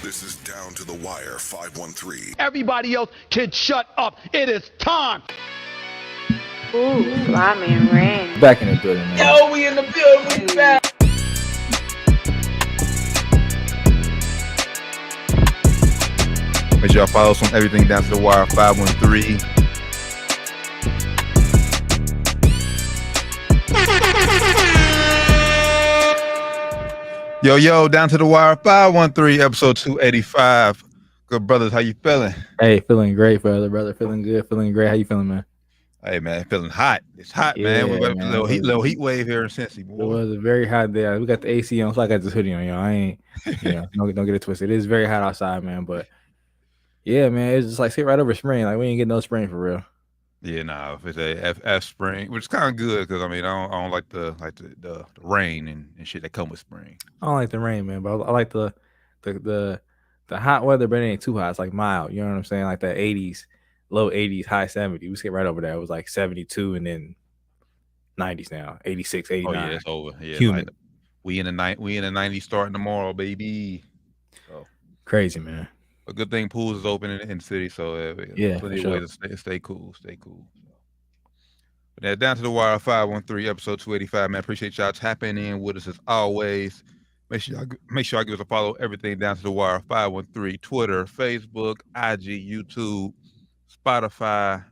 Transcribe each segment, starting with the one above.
This is Down to the Wire 513. Everybody else can shut up. It is time. Ooh, Flyman Rain. Back in the building, man. Yo, we in the building. We back. Make sure y'all follow us on everything Down to the Wire 513. Yo, Down to the Wire 513, episode 285. Good brothers, how you feeling? Hey, feeling great, brother. Feeling good, feeling great. How you feeling, man? Hey, man, feeling hot. It's hot, Yeah, man. We got man. a little heat wave here in Cincy, boy. It was a very hot day. We got the AC on, so I got this hoodie on, y'all. I ain't, don't get it twisted. It is very hot outside, man. But yeah, man, it's just like sit right over spring. Like we ain't getting no spring for real. Yeah, nah, if it's a F spring, which is kind of good because I mean I don't like the rain and shit that come with spring. I don't like the rain, man, but I like the hot weather, but it ain't too hot. It's like mild. You know what I'm saying? Like that 80s, low 80s, high 70s. We skip right over that. It was like 72 and then 90s now, 86, 89. Oh yeah, it's over. Yeah, humid. Like, we in the 90s starting tomorrow, baby. So crazy, man. a good thing pools is open in the city, so yeah, plenty for of ways to stay cool. But now Down to the Wire 513, episode 285. Man, appreciate y'all tapping in with us as always. Make sure y'all give us a follow. Everything Down to the Wire 513, Twitter, Facebook, IG, YouTube, Spotify,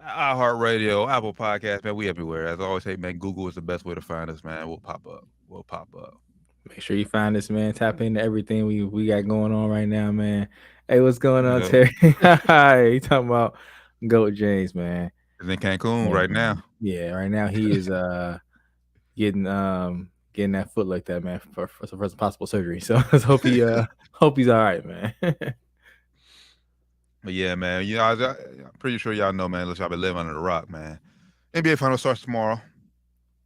iHeartRadio, Apple Podcasts. Man, we everywhere. As I always say, man, Google is the best way to find us, man. We'll pop up. Make sure you find us, man. Tap into everything we got going on right now, man. Hey, what's going on, Terry? Hi, you talking about Goat James, man? He's in Cancun right now. Yeah, right now he is getting that foot like that, man, for some possible surgery. So let's hope he's all right, man. But yeah, man, I'm pretty sure y'all know, man. Unless y'all been living under the rock, man. NBA Finals starts tomorrow.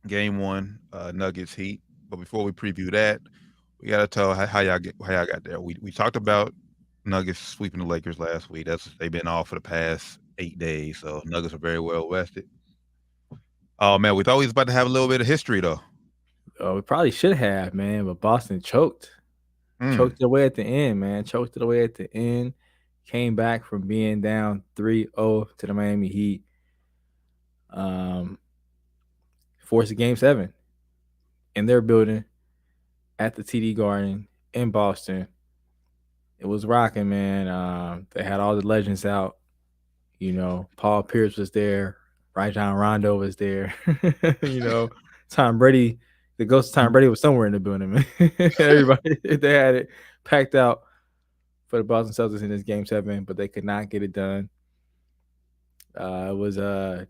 Game 1, Nuggets Heat. But before we preview that, we gotta tell how y'all got there. We talked about Nuggets sweeping the Lakers last week. They've been off for the past 8 days, so Nuggets are very well rested. Oh man, we thought we was about to have a little bit of history though. Oh, we probably should have, man, but Boston choked it away at the end, man. Choked it away at the end. Came back from being down 3-0 to the Miami Heat. Forced a Game 7 in their building at the TD Garden in Boston. It was rocking, man. They had all the legends out. Paul Pierce was there. Rajon Rondo was there. Tom Brady, the ghost of Tom Brady was somewhere in the building, man. Everybody, they had it packed out for the Boston Celtics in this Game 7, but they could not get it done. It was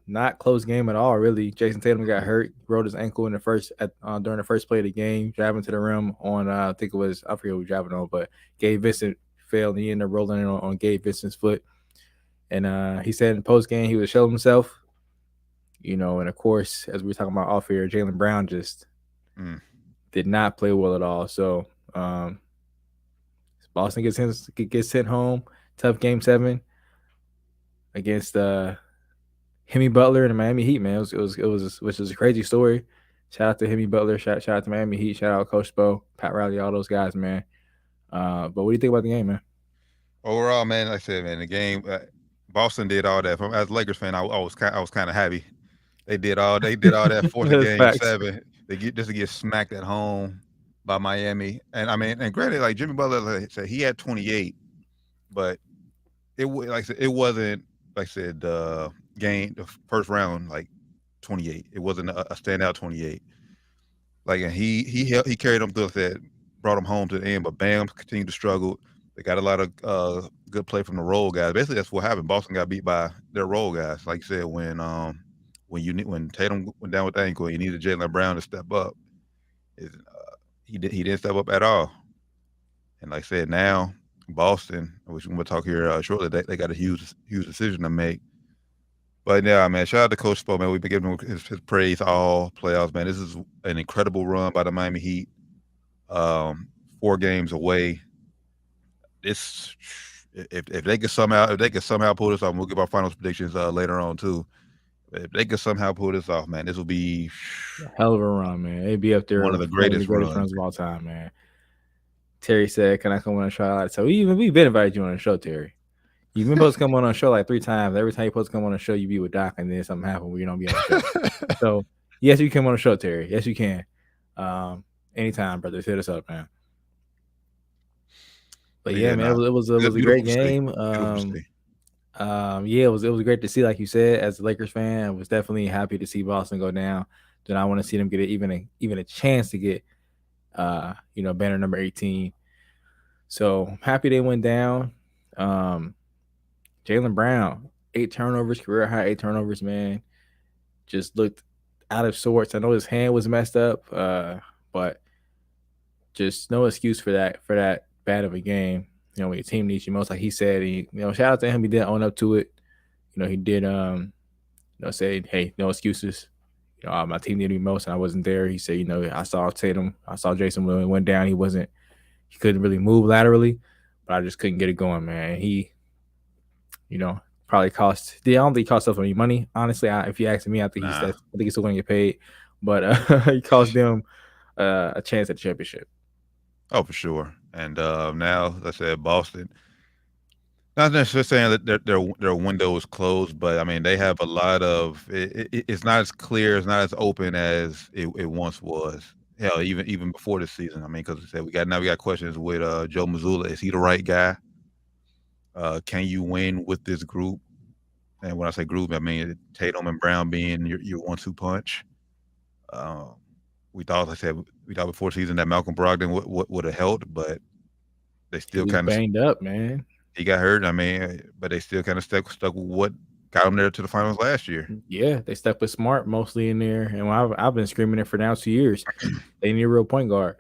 not close game at all, really. Jason Tatum got hurt, rolled his ankle in the during the first play of the game, driving to the rim on I forget who was driving on, but Gabe Vincent failed, and he ended up rolling in on Gabe Vincent's foot. And he said in the post game he would show himself, and of course, as we were talking about off air, Jaylen Brown just did not play well at all. So Boston gets sent home. Tough Game 7 against Hemi Butler and the Miami Heat, man. It was which is a crazy story. Shout out to Hemi Butler, shout out to Miami Heat, shout out Coach Spo, Pat Riley, all those guys, man. But what do you think about the game, man? Overall, man, like I said, man, the game, Boston did all that. As a Lakers fan, I was kind of happy. They did all that for the Game 7. Just to get smacked at home by Miami. And I mean, and granted, like Jimmy Butler, like I said, he had 28, but it wasn't like I said the first round like 28. It wasn't a standout 28. Like, and he carried them through that, brought them home to the end. But Bam continued to struggle. They got a lot of good play from the role guys. Basically, that's what happened. Boston got beat by their role guys. Like you said, when Tatum went down with the ankle, you needed Jaylen Brown to step up. He didn't step up at all. And like I said, now Boston, which we're going to talk here shortly, they got a huge decision to make. But yeah, man, shout out to Coach Spo, man. We've been giving him his praise all playoffs, man. This is an incredible run by the Miami Heat. 4 games away. If they could somehow pull this off, we'll give our finals predictions later on too. If they could somehow pull this off, man, this will be a hell of a run, man. They'd be up there one of the greatest runs of all time, man. Terry said, "Can I come on a show?" So we've been invited you on the show, Terry. You've been supposed to come on a show like 3 times. Every time you're supposed to come on a show, you be with Doc, and then something happens where you don't be on the show. So yes, you can come on the show, Terry. Yes, you can. Anytime, brother. Hit us up, man. But yeah, man, it was a great game. Yeah, it was great to see, like you said, as a Lakers fan. I was definitely happy to see Boston go down. Then I want to see them get even a chance to get banner number 18. So I'm happy they went down. Jaylen Brown, 8 turnovers, career high 8 turnovers, man. Just looked out of sorts. I know his hand was messed up, but just no excuse for that bad of a game. When your team needs you most, like he said, shout out to him. He did own up to it. He did say, hey, no excuses. My team needed me most and I wasn't there. He said, I saw Tatum, I saw Jason when it went down. He couldn't really move laterally, but I just couldn't get it going, man. He, probably cost. I don't think he cost us any money. Honestly, if you ask me, I think he's still going to get paid, but he cost them a chance at the championship. Oh, for sure. And now, let's say Boston. Not necessarily saying that their window is closed, but I mean they have a lot of. It's not as clear, it's not as open as it once was. Hell, even before the season. I mean, because we got questions with Joe Mazzulla. Is he the right guy? Can you win with this group? And when I say group, I mean Tatum and Brown being your 1-2 punch. We thought before season that Malcolm Brogdon would have helped, but they still kind of banged up, man. He got hurt. I mean, but they still kind of stuck with what got them there to the finals last year. Yeah, they stuck with Smart mostly in there, and I've been screaming it for now 2 years. They need a real point guard.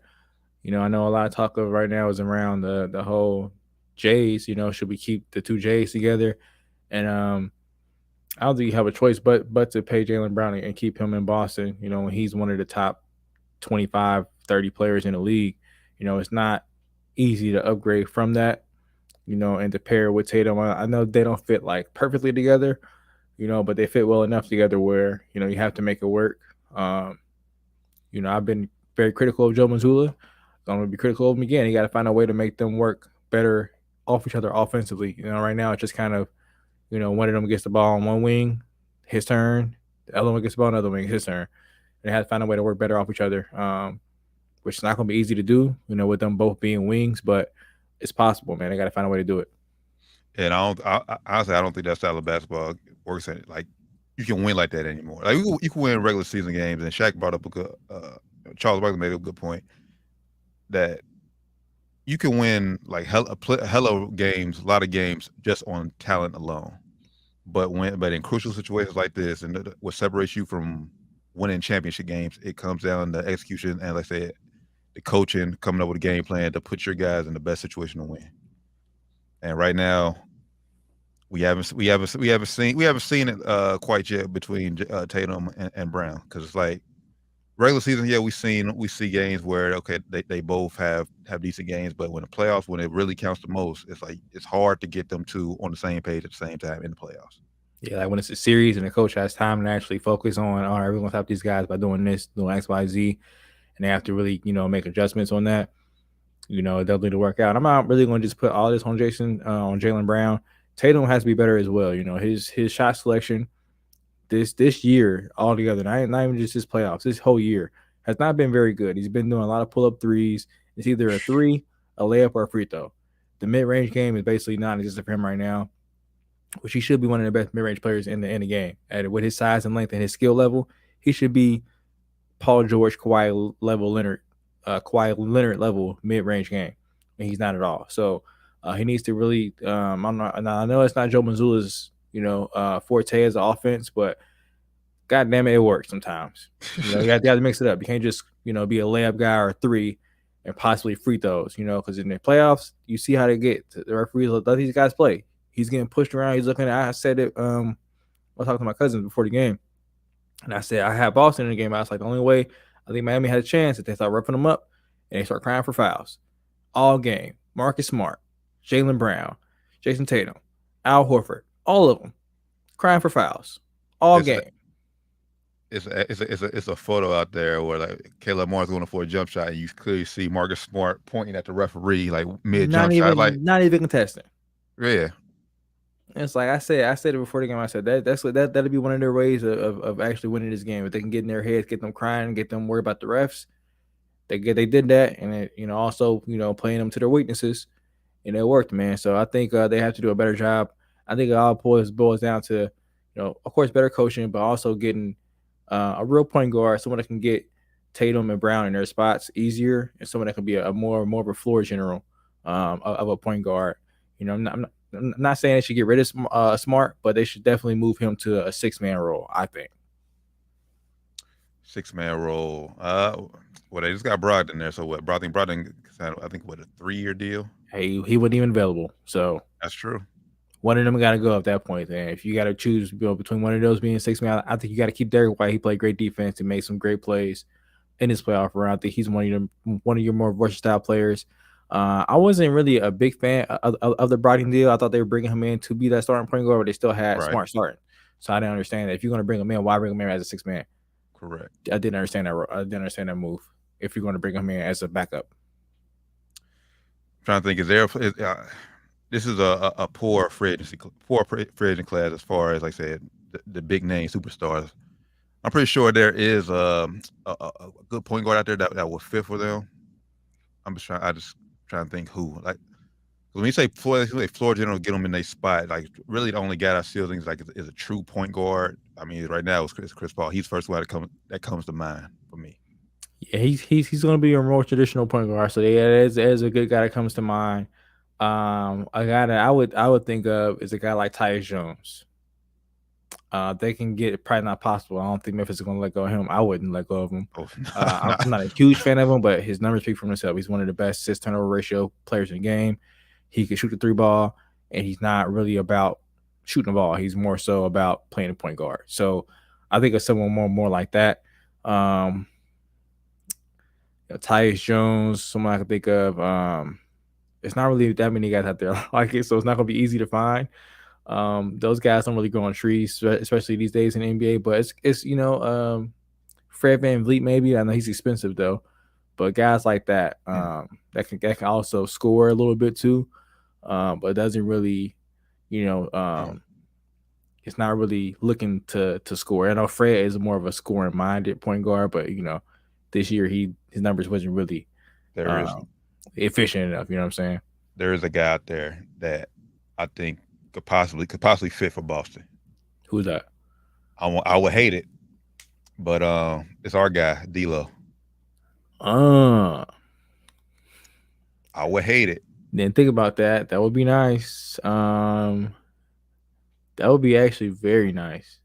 I know a lot of talk of right now is around the whole Jays. Should we keep the 2 Jays together? And I don't think you have a choice but to pay Jaylen Brown and keep him in Boston. When he's one of the top 25, 30 players in the league. It's not easy to upgrade from that. And to pair with Tatum, I know they don't fit like perfectly together, but they fit well enough together where, you have to make it work. I've been very critical of Joe Mazzulla. I'm going to be critical of him again. You got to find a way to make them work better off each other offensively. Right now it's just kind of, one of them gets the ball on one wing, his turn. The other one gets the ball on the other wing, his turn. They had to find a way to work better off each other, which is not going to be easy to do, with them both being wings, but it's possible, man. They got to find a way to do it. And honestly, I don't think that style of basketball works. Like you can win like that anymore. Like you can win regular season games. And Shaq brought up a good. Charles Barkley made a good point that you can win like hella games, a lot of games just on talent alone. But in crucial situations like this, and what separates you from winning championship games, it comes down to execution and, like I said, the coaching, coming up with a game plan to put your guys in the best situation to win. And right now, we haven't seen it quite yet between Tatum and Brown, because it's like regular season. Yeah, we see games where they both have decent games, but when the playoffs, when it really counts the most, it's like it's hard to get them two on the same page at the same time in the playoffs. Yeah, like when it's a series and the coach has time to actually focus on, all right, we're gonna help these guys by doing this, doing X, Y, Z. And they have to really, make adjustments on that. They'll need to work out. I'm not really going to just put all this on Jaylen Brown. Tatum has to be better as well. His shot selection this year altogether, not even just his playoffs, this whole year has not been very good. He's been doing a lot of pull-up threes. It's either a 3, a layup, or a free throw. The mid-range game is basically non-existent for him right now, which he should be one of the best mid-range players in the game. With his size and length and his skill level, he should be Paul George, Kawhi Leonard level mid-range game, and he's not at all. So he needs to really. I know it's not Joe Mazzulla's, forte as an offense, but God damn it works sometimes. You have to mix it up. You can't just be a layup guy or a 3 and possibly free throws. Because in the playoffs, you see how they get. The referees let these guys play. He's getting pushed around. He's looking at. I said it. I was talking to my cousin before the game. And I said, I had Boston in the game. I was like, the only way I think Miami had a chance if they start roughing them up and they start crying for fouls. All game. Marcus Smart, Jaylen Brown, Jason Tatum, Al Horford, all of them crying for fouls. All game. it's a photo out there where like Caleb Moore's going for a jump shot, and you clearly see Marcus Smart pointing at the referee like mid jump shot. Like, not even contesting. yeah, It's like I said it before the game. I said that'll be one of their ways of actually winning this game. If they can get in their heads, get them crying, get them worried about the refs. They did that, and it, also playing them to their weaknesses, and it worked, man. So I think they have to do a better job. I think it all boils down to, of course, better coaching, but also getting a real point guard, someone that can get Tatum and Brown in their spots easier, and someone that can be a more of a floor general of a point guard. I'm not saying they should get rid of Smart, but they should definitely move him to a 6-man role, I think. 6-man role. Well, they just got Brogdon there. So what? Brogdon I think what, a 3-year deal? Hey, he wasn't even available, so that's true. One of them got to go at that point. Then, if you got to choose between one of those being 6-man, I think you got to keep Derek White. He played great defense and made some great plays in his playoff run. I think he's one of your more versatile players. I wasn't really a big fan of the Brogdon deal. I thought they were bringing him in to be that starting point guard, but they still had Smart starting. So I didn't understand that. If you're going to bring him in, why bring him in as a 6-man? Correct. I didn't understand that. I didn't understand that move. If you're going to bring him in as a backup, I'm trying to think, this is a poor free agent class as far as, like I said, the big name superstars. I'm pretty sure there is a good point guard out there that will fit for them. I just trying to think who. Like, when you say floor general, get them in their spot. Like, really, the only guy that still thinks like is a true point guard. I mean, right now it's Chris Paul. He's first one that comes to mind for me. Yeah, he's going to be a more traditional point guard. So there's a good guy that comes to mind. A guy that I would think of is a guy like Tyus Jones. They can get it, probably not possible. I don't think Memphis is going to let go of him. I wouldn't let go of him. Oh, no, I'm not a huge fan of him, but his numbers speak for himself. He's one of the best assist turnover ratio players in the game. He can shoot the 3 ball, and he's not really about shooting the ball. He's more so about playing the point guard. So I think of someone more like that. Tyus Jones, someone I can think of. It's not really that many guys out there like it, so it's not going to be easy to find. Those guys don't really grow on trees, especially these days in the NBA. But it's Fred VanVleet maybe. I know he's expensive though, but guys like that that can also score a little bit too, but doesn't really, it's not really looking to score. I know Fred is more of a scoring minded point guard, but this year his numbers wasn't really efficient enough. You know what I'm saying? There is a guy out there that I think could possibly fit for Boston. Who's that? I would hate it, but it's our guy, D'Lo. I would hate it. Then think about that. That would be nice. That would be actually very nice.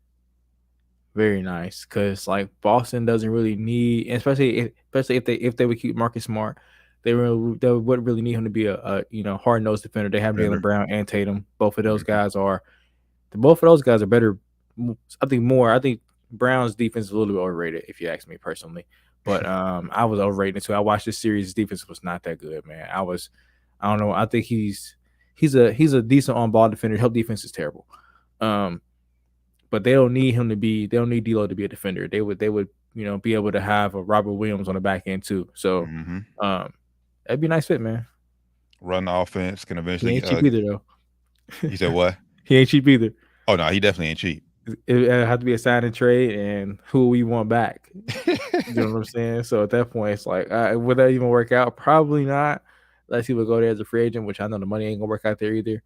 Very nice, because like Boston doesn't really need, especially if they would keep Marcus Smart, they wouldn't really need him to be a hard nosed defender. They have Jaylen Brown and Tatum. Both of those guys are better. I think Brown's defense is a little bit overrated, if you ask me personally. But I was overrated too. I watched this series. His defense was not that good, man. I don't know. I think he's a decent on ball defender. Help defense is terrible. But they don't need D'Lo to be a defender. They would be able to have a Robert Williams on the back end too. So that'd be a nice fit, man. Run the offense, can eventually. He ain't cheap either though. You said what? He ain't cheap either. Oh no, he definitely ain't cheap. It have to be a sign and trade, and who we want back. You know what I'm saying? So at that point, it's like, would that even work out? Probably not. Unless he would go there as a free agent, which I know the money ain't gonna work out there either.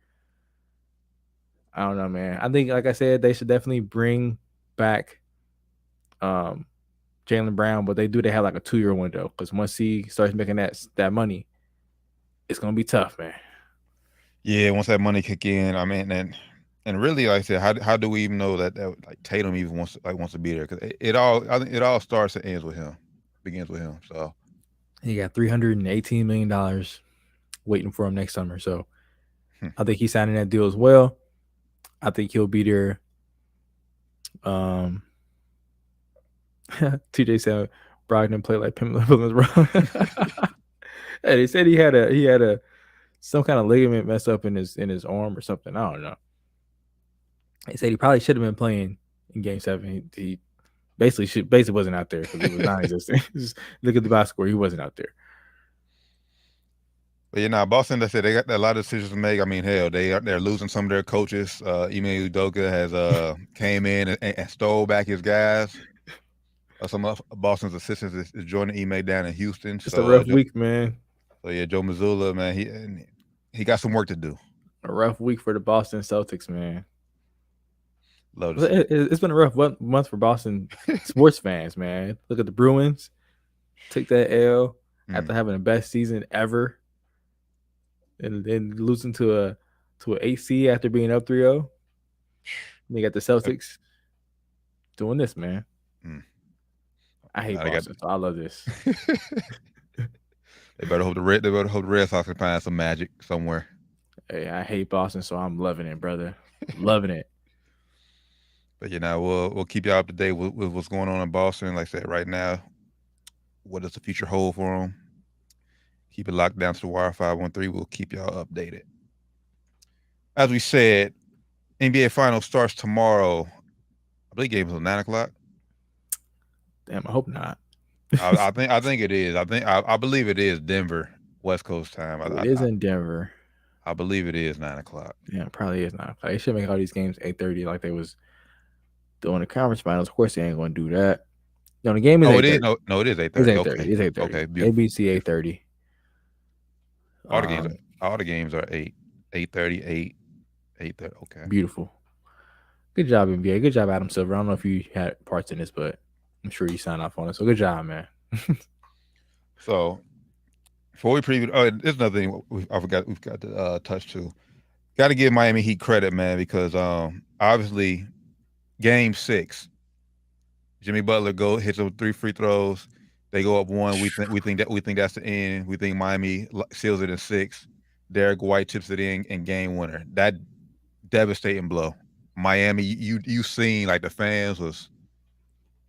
I don't know, man. I think, like I said, they should definitely bring back Jaylen Brown, but they have like a 2-year window, because once he starts making that money, it's gonna be tough, man. Yeah, once that money kick in, I mean, and really, like I said, how do we even know that like Tatum even wants to be there? Because I think it all starts and ends with him, begins with him. So he got $318 million waiting for him next summer. So I think he's signing that deal as well. I think he'll be there. TJ said Brogdon played like Pimp Williams. Hey, they said he had some kind of ligament mess up in his arm or something. I don't know. They said he probably should have been playing in Game 7. Basically wasn't out there because he was non-existent. Just look at the box score. He wasn't out there. But Boston, they said they got a lot of decisions to make. I mean, hell, they're losing some of their coaches. Ime Udoka has came in and stole back his guys. Some of Boston's assistants is joining Ime down in Houston. Just a rough week, man. So yeah, Joe Mazzulla, man, he got some work to do. A rough week for the Boston Celtics, man. Love to see it's been a rough month for Boston sports fans, man. Look at the Bruins. Took that L after having the best season ever. And then losing to an AC after being up 3-0. They got the Celtics doing this, man. I hate Boston, so I love this. They better hope the Red Sox can find some magic somewhere. Hey, I hate Boston, so I'm loving it, brother. Loving it. But we'll keep y'all up to date with what's going on in Boston. Like I said, right now, what does the future hold for them? Keep it locked down to the Wire 513. We'll keep y'all updated. As we said, NBA Finals starts tomorrow. I believe games until 9:00. Damn, I hope not. I think it is. I believe it is Denver, West Coast time. It is in Denver. I believe it is 9:00. Yeah, it probably is 9:00. They should make all these games 8:30 like they was doing the conference finals. Of course, they ain't going to do that. No, the game is 8:30. No, it is 8:30. It's 8:30. It's 8:30. Okay, beautiful. ABC 8:30. All the games are 8:30, 8:30. Okay. Beautiful. Good job, NBA. Good job, Adam Silver. I don't know if you had parts in this, but I'm sure you signed off on it. So good job, man. So before we preview, there's another thing we've got to touch to. Got to give Miami Heat credit, man, because obviously Game 6, Jimmy Butler hits them 3 free throws. They go up 1. We think that's the end. We think Miami seals it in 6. Derek White tips it in game winner. That devastating blow. Miami, you seen like the fans was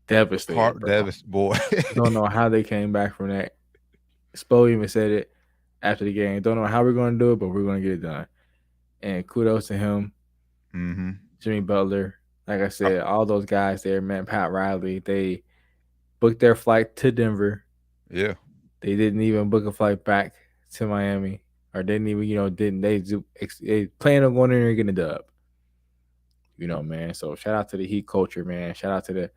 devastated. Boy. Don't know how they came back from that. Spo even said it after the game. Don't know how we're going to do it, but we're going to get it done. And kudos to him. Mm-hmm. Jimmy Butler. Like I said, all those guys there, man, Pat Riley, they booked their flight to Denver. Yeah. They didn't even book a flight back to Miami. Or didn't even, they planned on going in there and getting a dub. Man. So shout out to the Heat culture, man. Shout out to the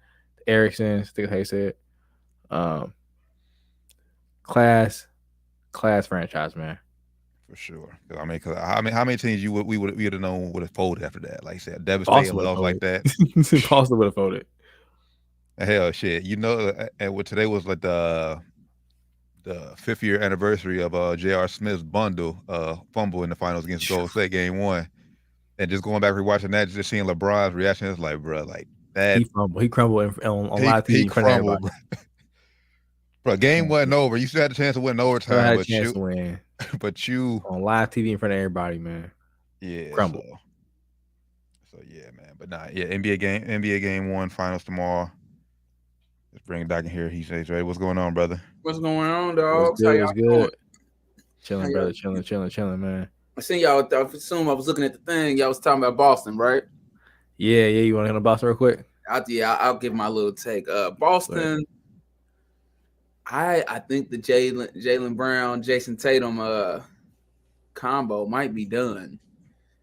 Ericksons, I think how you said. Class franchise, man. For sure. I mean, how many teams we would have known would have folded after that? Like I said, devastating loss like that. Boston would have folded. Hell, shit. And what today was like the 5th year anniversary of J.R. Smith's fumble in the finals against Golden State Game 1. And just going back rewatching that, just seeing LeBron's reaction, it's like, bro, like that. He crumbled on live TV in front of everybody. Bro, game wasn't over. You still had a chance to win in overtime. I had a chance to win. But you on live TV in front of everybody, man. Yeah. Crumbled. So yeah, man. But NBA game 1 finals tomorrow. Let's bring it back in here. He says, Ray, what's going on, brother? What's going on, dog? What's good? Chilling, brother. Chilling, man. I seen y'all. I assume I was looking at the thing. Y'all was talking about Boston, right? Yeah. You want to get on Boston real quick? I'll give my little take. Boston. I think the Jaylen Brown, Jason Tatum combo might be done.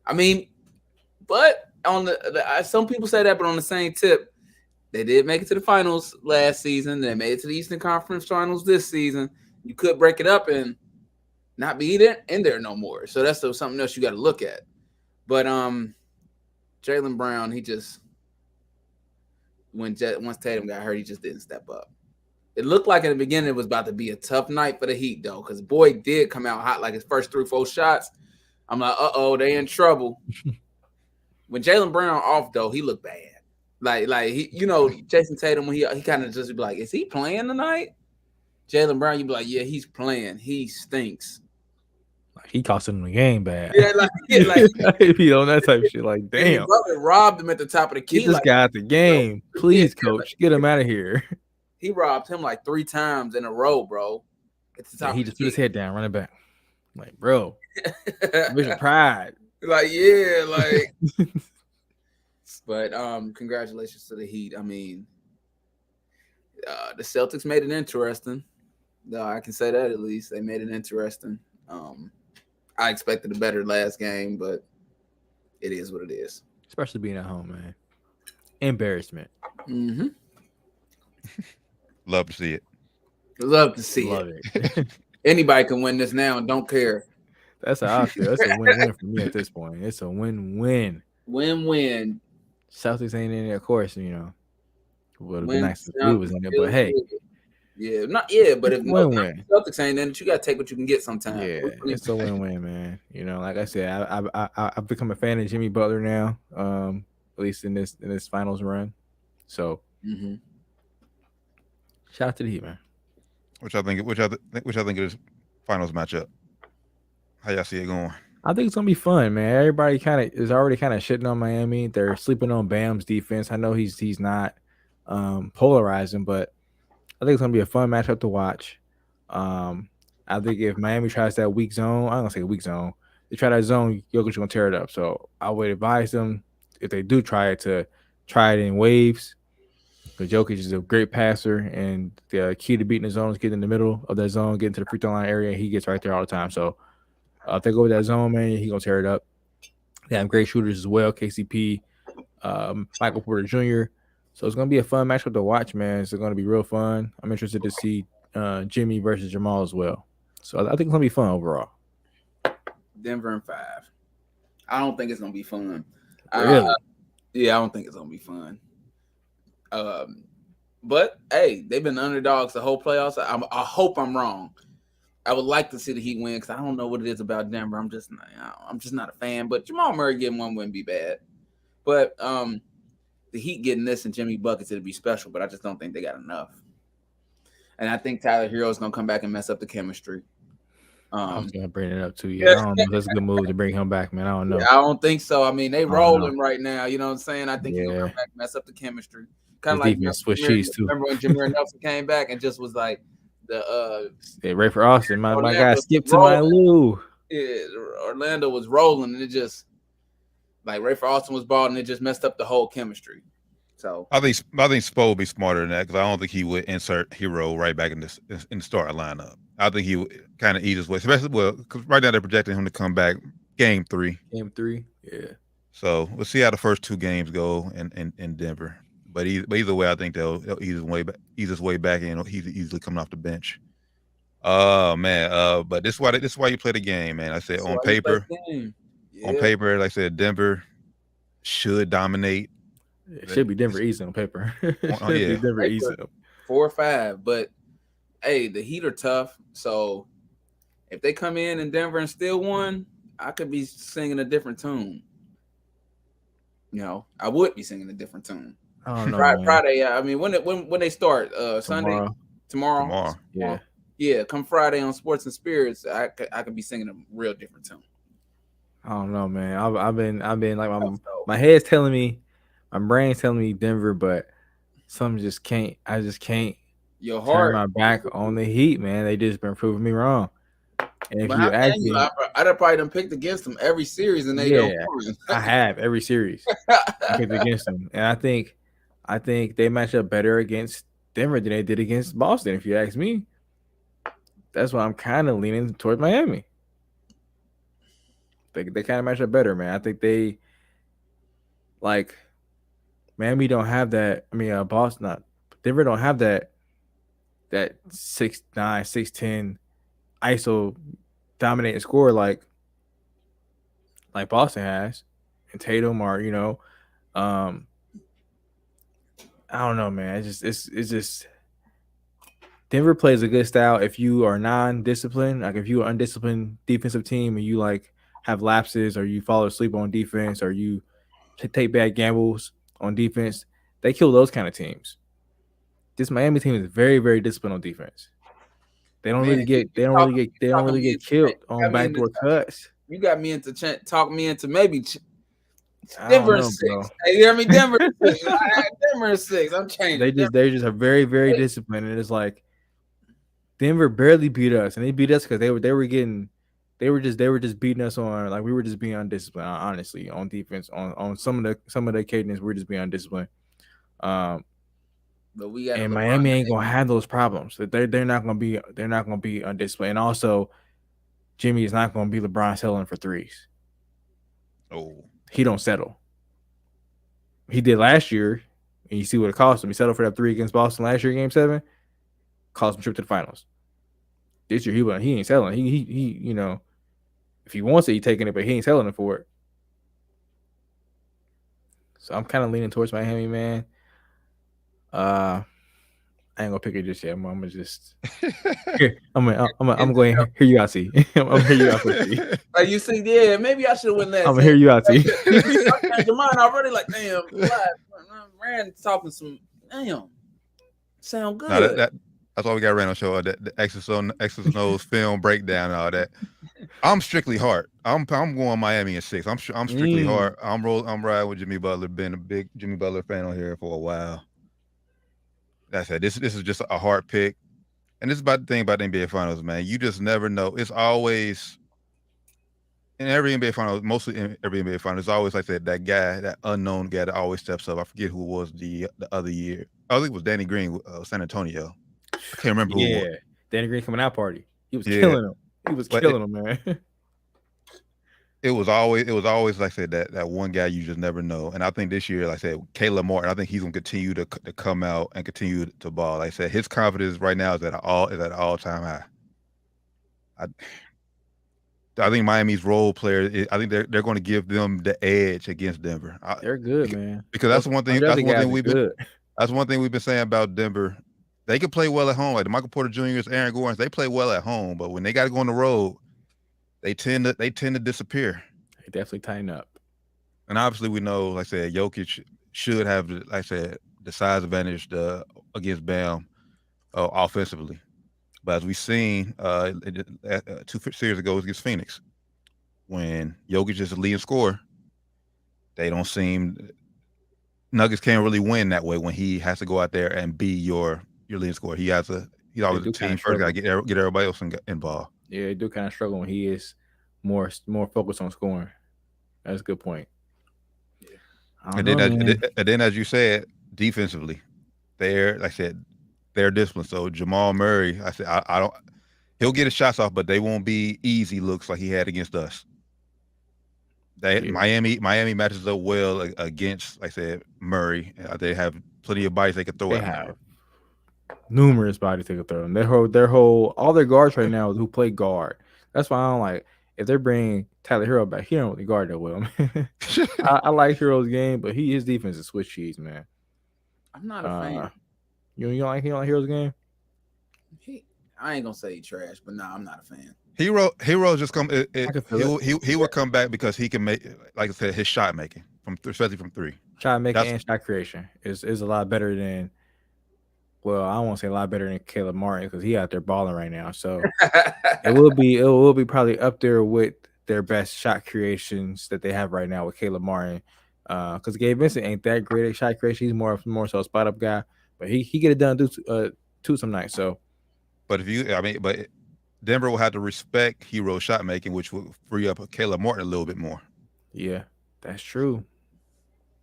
I mean, but on the some people say that, but on the same tip, they did make it to the finals last season. They made it to the Eastern Conference Finals this season. You could break it up and not be in there no more. So that's something else you got to look at. But Jaylen Brown, he just once Tatum got hurt, he just didn't step up. It looked like in the beginning it was about to be a tough night for the Heat, though, because boy did come out hot like his first 3-4 shots. I'm like, they in trouble. When Jaylen Brown off, though, he looked bad. Like he, Jason Tatum, when he kind of just be like, is he playing tonight? Jaylen Brown, you be like, yeah, he's playing. He stinks. Like he costing him the game bad. Yeah, like he on that type of shit. Like, damn, Butler robbed him at the top of the key. Get this guy out the game, please, coach. Get him out of here. He robbed him like 3 times in a row, bro. At the top he just put his head down, running back. Like, bro, vision pride. Like, yeah, like. But congratulations to the Heat. I mean, The Celtics made it interesting. No, I can say that at least. They made it interesting. I expected a better last game, but it is what it is. Especially being at home, man. Embarrassment. Mm-hmm. Love to see it. Love to see Love it. Anybody can win this now and don't care. That's how I feel. It's a win-win for me at this point. It's a win-win. Win-win. Celtics ain't in it, of course, you know. Would have been Win nice if we was in it, but hey. Yeah, but if win-win. Celtics ain't in it, you gotta take what you can get sometimes. Yeah, it's a win-win, man. You know, like I said, I've become a fan of Jimmy Butler now. At least in this finals run. So shout out to the Heat, man. Which I think is finals matchup. How y'all see it going? I think it's gonna be fun, man. Everybody is already shitting on Miami. They're sleeping on Bam's defense. I know he's not polarizing, but I think it's gonna be a fun matchup to watch. I think if Miami tries that weak zone, I'm gonna say weak zone. They try that zone, Jokic's gonna tear it up. So I would advise them, if they do try it, to try it in waves. Because Jokic is a great passer, and the key to beating the zone is getting in the middle of that zone, getting to the free throw line area. He gets right there all the time. So if they go with that zone, man, he's gonna tear it up. They have great shooters as well, KCP, Michael Porter Jr. So it's gonna be a fun matchup to watch, man. It's gonna be real fun. I'm interested to see Jimmy versus Jamal as well. So I think it's gonna be fun overall. Denver in 5. I don't think it's gonna be fun. Really? I don't think it's gonna be fun. But hey, they've been underdogs the whole playoffs. I hope I'm wrong. I would like to see the Heat win because I don't know what it is about Denver. I'm just not a fan. But Jamal Murray getting one wouldn't be bad. But the Heat getting this and Jimmy buckets, it'd be special. But I just don't think they got enough. And I think Tyler Hero's gonna come back and mess up the chemistry. I was gonna bring it up to you. I don't know if that's a good move to bring him back, man. I don't know. I don't think so. I mean, they rolling right now. You know what I'm saying? I think he'll come back and mess up the chemistry. Kind of like remember when Jameer Nelson came back and just was like Ray for Austin, my guy skipped to my Lou. Yeah, Orlando was rolling and it just like Ray for Austin was balling and it just messed up the whole chemistry. So I think Spo would be smarter than that because I don't think he would insert Hero right back in the starting lineup. I think he would kind of eat his way, especially because right now they're projecting him to come back game 3. Game 3, yeah. So we'll see how the first 2 games go in Denver. But either way, I think they'll ease his way back in. He's easily coming off the bench. Oh man, but this is why you play the game, man. I said on paper, like I said, Denver should dominate. It should be Denver easy on paper. Be Denver easy. 4 or 5, but hey, the Heat are tough. So if they come in Denver and still won, I could be singing a different tune. You know, I would be singing a different tune. I don't know. Friday, I mean, when they start Sunday, tomorrow, yeah. Come Friday on Sports and Spirits, I could be singing a real different tune. I don't know, man. I've been like my head's telling me, my brain's telling me Denver, but something just can't. I just can't. Your heart. Turn my back on the Heat, man. They just been proving me wrong. And if you ask me, I'd have probably done picked against them every series, and they don't. I have every series I picked against them, and I think they match up better against Denver than they did against Boston. If you ask me, that's why I'm kind of leaning toward Miami. They kind of match up better, man. I think they Miami don't have that. I mean, Denver don't have that 6'9", 6'10" ISO dominating score like Boston has, and Tatum or I don't know, man. It's just Denver plays a good style if you are non-disciplined. Like if you're an undisciplined defensive team and you have lapses or you fall asleep on defense or you take bad gambles on defense, they kill those kind of teams. This Miami team is very, very disciplined on defense. They don't really get killed on backdoor cuts. You got me into talk me into maybe Denver 6. Hey, you hear me? Denver 6. Denver 6. I'm changing. They just are very, very disciplined, and it's like Denver barely beat us, and they beat us because they were just beating us on we were just being undisciplined. Honestly, on defense, on some of the occasions we're just being undisciplined. But we got and Miami ain't gonna have those problems. They're not gonna be on display. And also, Jimmy is not gonna be LeBron settling for threes. Oh, he don't settle. He did last year, and you see what it cost him. He settled for that 3 against Boston last year, Game 7. Cost him trip to the finals. This year he ain't settling. He you know, if he wants it, he taking it, but he ain't settling for it. So I'm kind of leaning towards Miami, man. I ain't gonna pick it just yet. I'm gonna just. I'm going to hear you out, see. I'm gonna hear you out, see. Like you see, yeah, maybe I should have went last. I'm gonna hear you out, see. I changed your mind already. Like, damn, Rand talking some. Damn, sound good. No, that's why we got Rand on show. The X's and O's film breakdown and all that. I'm strictly hard. I'm going Miami in 6. I'm strictly hard. I'm riding with Jimmy Butler. Been a big Jimmy Butler fan on here for a while. That's it. This is just a hard pick, and this is about the thing about the NBA Finals, man. You just never know. It's always in every NBA Finals, mostly in every NBA Finals, it's always like that guy, that unknown guy that always steps up. I forget who it was the other year. I think it was Danny Green, San Antonio. I can't remember who it was. Danny Green coming out party. He was killing him. He was killing him, man. It was always like I said, that one guy you just never know. And I think this year, like I said, Caleb Martin, I think he's gonna continue to come out and continue to ball. Like I said, his confidence right now is at an all-time high. I think Miami's role players, I think they're going to give them the edge against Denver. They're good, man. Because that's one thing we've been saying about Denver. They can play well at home. Like the Michael Porter Jr.'s, Aaron Gordon's, they play well at home, but when they got to go on the road, they tend to disappear. They definitely tighten up. And obviously we know, like I said, Jokic should have, like I said, the size advantage against Bam offensively. But as we've seen 2 series ago against Phoenix, when Jokic is the leading scorer, they don't seem – Nuggets can't really win that way when he has to go out there and be your leading scorer. He's always the team first got to get everybody else involved. Yeah, they do kind of struggle when he is more focused on scoring. That's a good point. Yeah. And then, as you said, defensively, like I said, they're disciplined. So Jamal Murray, I said, I don't. He'll get his shots off, but they won't be easy looks like he had against us. Miami matches up well against, like I said, Murray. They have plenty of bodies they can throw at him. Numerous bodies they could throw them. All their guards right now who play guard. That's why I don't like if they're bringing Tyler Hero back. He don't really guard that well, man. I like Hero's game, but his defense is Swiss cheese, man. I'm not a fan. You don't like Hero's game? I ain't gonna say he trash, but I'm not a fan. Hero just come. He will come back because he can make, like I said, his shot making especially from 3. Shot making and shot creation is a lot better than. Well, I don't want to say a lot better than Caleb Martin because he out there balling right now. So it will be probably up there with their best shot creations that they have right now with Caleb Martin. Because Gabe Vincent ain't that great at shot creation. He's more so a spot up guy, but he get it done too some nights. So, but but Denver will have to respect Hero shot making, which will free up Caleb Martin a little bit more. Yeah, that's true.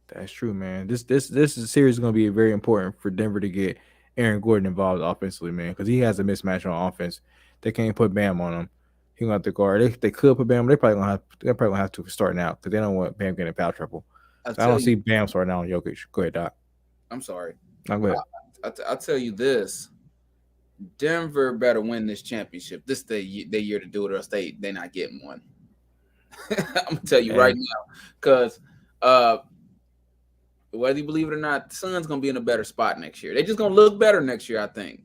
That's true, man. This series is going to be very important for Denver to get Aaron Gordon involved offensively, man, because he has a mismatch on offense. They can't put Bam on him. He gonna have to guard. They could put Bam. They're probably gonna have to start now because they don't want Bam getting foul trouble. I don't see Bam starting out on Jokic. Go ahead, Doc. I'm sorry. No, go ahead. I'll tell you this: Denver better win this championship. This the year to do it, or else they not getting one. I'm gonna tell you right now, because whether you believe it or not, the Suns gonna be in a better spot next year. They're just gonna look better next year, I think.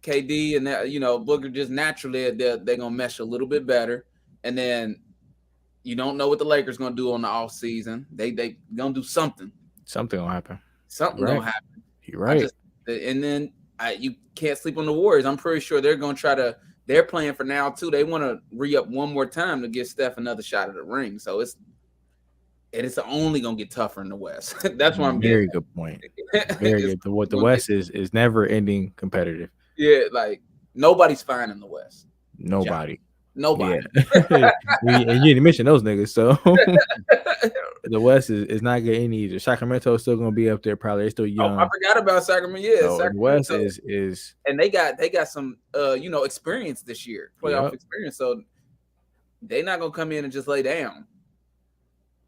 KD and that, Booker just naturally they're gonna mesh a little bit better, and then you don't know what the Lakers gonna do on the off season. They gonna do something. Something gonna happen. Something gonna happen. You're right. And then you can't sleep on the Warriors. I'm pretty sure they're gonna try to. They're playing for now too. They want to re-up one more time to give Steph another shot at the ring. So it's only gonna get tougher in the West. That's why I'm very good point. Very good. The West is never ending competitive. Yeah, like nobody's fine in the West. Nobody. Yeah. And you didn't mention those niggas, so the West is not getting any either. Sacramento is still going to be up there. Probably they're still young. I forgot about Sacramento. Yeah, so Sacramento. The West is and they got some experience this year, playoff experience. So they're not gonna come in and just lay down.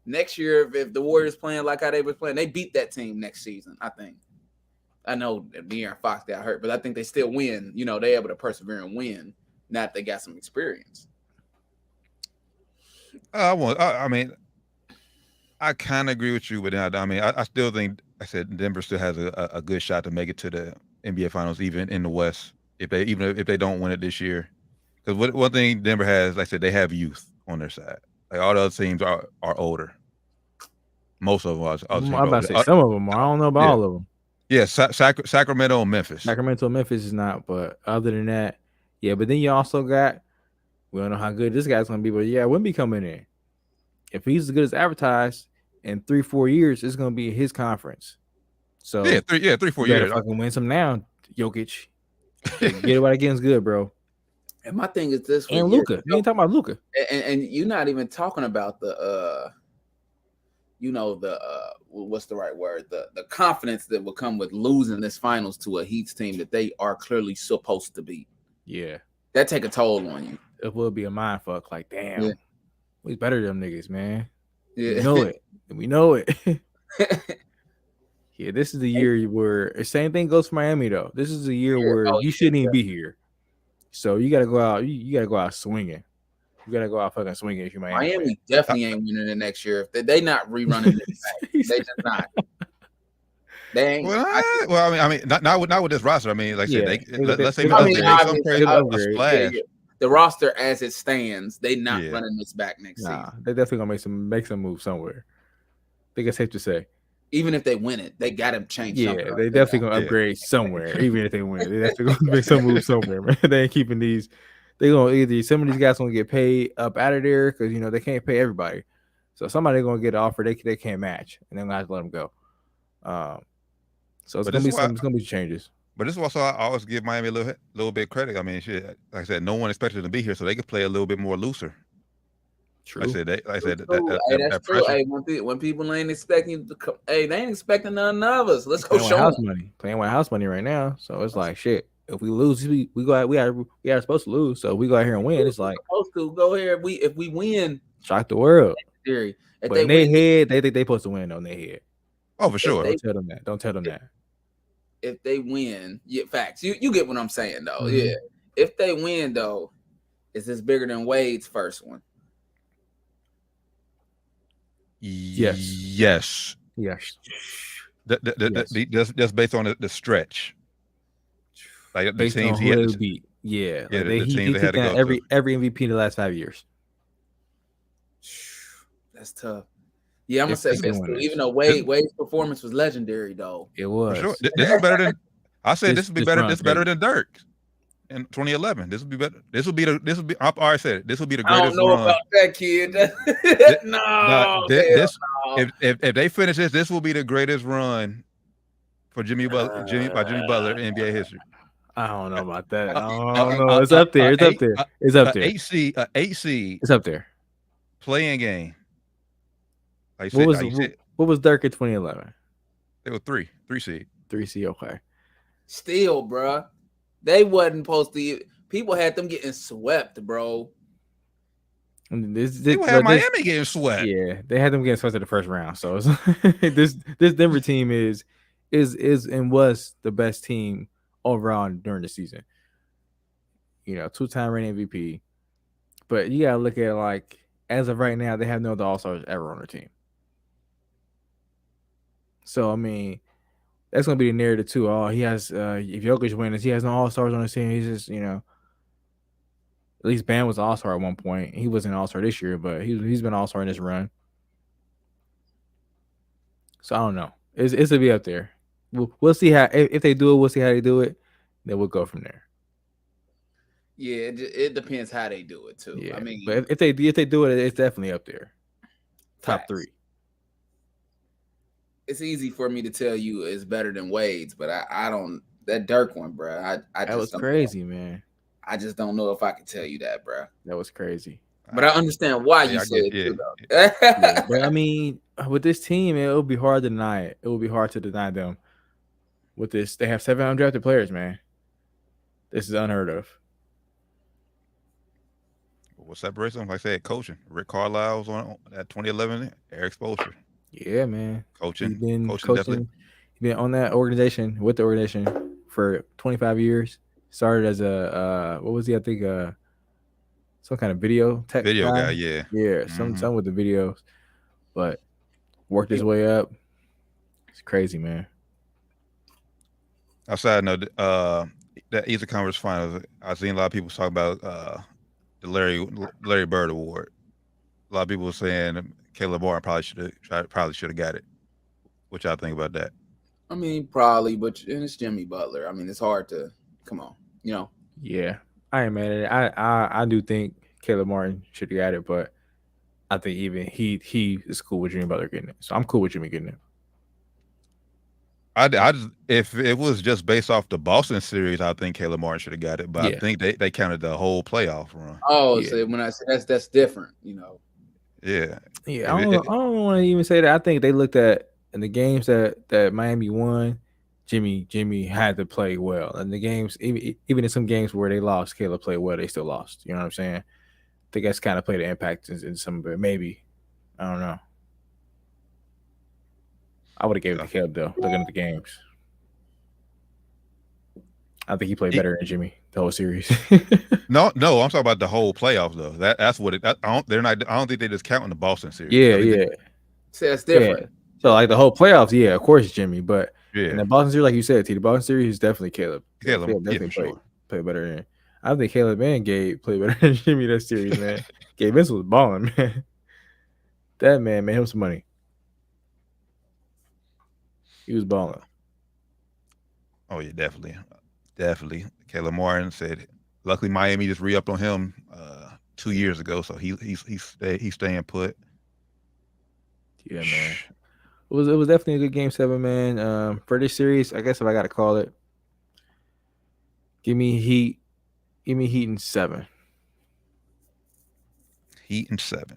Next year, if the Warriors playing like how they were playing, they beat that team next season. I think. I know De'Aaron Fox got hurt, but I think they still win. They're able to persevere and win. Now that they got some experience. I mean, I kind of agree with you, but I mean, I still think I said Denver still has a good shot to make it to the NBA Finals, even in the West, if they don't win it this year. Because one thing Denver has, like I said, they have youth on their side. Like all the other teams are older. Most of them are. I'm about to say some of them are. I don't know about all of them. Yeah, Sacramento and Memphis. Sacramento and Memphis is not, but other than that, yeah. But then you also got, we don't know how good this guy's going to be, but yeah, Wemby coming in. If he's as good as advertised, in 3-4 years, it's going to be his conference. So 3-4 years. Fucking win some now, Jokic. Get it while it gets good, bro. And my thing is this. And Luka. You ain't talking about Luka. And you're not even talking about the what's the right word? The confidence that will come with losing this finals to a Heat team that they are clearly supposed to beat. Yeah. That take a toll on you. It will be a mind fuck. Like, damn. We better than them niggas, man. Yeah. We know it. We know it. Yeah, this is the year where the same thing goes for Miami though. This is the year where you shouldn't even be here. So you gotta go out. You gotta go out swinging. You gotta go out fucking swinging if you Miami definitely ain't winning the next year. If they not rerunning this back. They just not. They ain't. Well, I mean, not with this roster. I mean, like I said, let's say a splash. The roster as it stands, they not running this back next season. They definitely gonna make some move somewhere. I think it's safe to say. Even if they win it, they got to change. Yeah, they definitely gonna upgrade somewhere. Even if they win, they definitely gonna make some move somewhere, man. They ain't keeping these. They gonna either some of these guys gonna get paid up out of there because they can't pay everybody. So somebody gonna get an offer they can't match, and then gonna have to let them go. So it's gonna be changes. But this is also I always give Miami a little bit of credit. I mean, shit, like I said, no one expected them to be here, so they could play a little bit more looser. True. That's that true. Hey, when people ain't expecting you to come, they ain't expecting none of us. Let's go show house money. Playing with house money right now, so it's like shit. If we lose, we go out. We are supposed to lose, so we go out here and win. It's like supposed to go here. If we win, shock the world. Theory. But in their head, they think they supposed to win on their head. Oh, for sure. Don't tell them that. If they win, facts. You get what I'm saying though. Mm-hmm. Yeah. If they win though, is this bigger than Wade's first one? Yes. That's based on the stretch. Like based the teams on who they beat. Yeah. Yeah, like the teams they had to go every MVP in the last 5 years. That's tough. Yeah, I'm gonna say this too. Even though Wade's performance was legendary, though. It was. For sure. This is better than. I said this would be better. This is better than Dirk in 2011. This would be better. This will be. I already said it. This will be the greatest. I don't know run. about that, kid. No. If they finish this will be the greatest run for Jimmy Butler in NBA history. I don't know about that. I don't know. It's up there. It's up there. It's up there. 8 seed. It's up there. Playing game. What was Dirk in 2011? They were 3 seed. 3 seed. Okay. Still, bro, they wasn't supposed to. People had them getting swept, bro. They had Miami getting swept. Yeah, they had them getting swept in the first round. So it's, this Denver team is and was the best team overall during the season. 2-time reigning MVP. But you gotta look at it like as of right now, they have no other All-Stars ever on their team. So I mean, that's gonna be the narrative too. Oh, he has if Jokic wins, he has no All-Stars on his team. He's just at least Bam was an All-Star at one point. He wasn't an All-Star this year, but he's been an All-Star in this run. So I don't know. It's to be up there. We'll see how if they do it. We'll see how they do it. Then we'll go from there. Yeah, it depends how they do it too. Yeah, I mean, but if they do it, it's definitely up there. Top 3. It's easy for me to tell you it's better than Wade's, but I don't. That Dirk one, bro. I that just was don't crazy, know. man. I just don't know if I can tell you that, bro. That was crazy. But I understand why you said it too, though. Yeah, but I mean, with this team, it will be hard to deny it. It will be hard to deny them. With this, they have 7 undrafted players, man. This is unheard of. What separates them? Like I said, coaching. Rick Carlisle was on that 2011. Eric Spoelstra. Yeah, man. Coaching. He's been coaching. Definitely. He's been on that organization with the organization for 25 years. Started as a what was he? I think some kind of video tech guy. Yeah. Yeah, some with the videos, but worked his way up. It's crazy, man. Outside note, that Eastern Conference Finals, I've seen a lot of people talk about the Larry Bird Award. A lot of people were saying Caleb Martin probably should have got it. What y'all think about that? I mean, probably, but it's Jimmy Butler. I mean, it's hard to come on, you know. Yeah, I ain't mad at it. I do think Caleb Martin should have got it, but I think even he is cool with Jimmy Butler getting it. So I'm cool with Jimmy getting it. I just, if it was just based off the Boston series, I think Caleb Martin should have got it. But I think they counted the whole playoff run. Oh, so when I say that's different, you know. Yeah. Yeah, I don't want to even say that. I think they looked at in the games that Miami won, Jimmy had to play well. And the games, even in some games where they lost, Caleb played well, they still lost. You know what I'm saying? I think that's kind of played an impact in some of it. Maybe. I don't know. I would have gave it to Caleb, though, looking at the games. I think he played better than Jimmy the whole series. No, I'm talking about the whole playoffs, though. That's what it. I don't think they're just counting the Boston series. Yeah. So that's different. Yeah. So like the whole playoffs, yeah, of course Jimmy, but in the Boston series, like you said, the Boston series is definitely Caleb. Caleb definitely played better than. I think Caleb and Gabe played better than Jimmy that series, man. Gabe Vince was balling, man. That man made him some money. He was balling. Oh yeah, definitely. Caleb Martin said, luckily Miami just re-upped on him 2 years ago, so he's staying put. Yeah, man. It was definitely a good game 7, man. For this series, I guess if I gotta call it, give me Heat in 7. Heat in 7.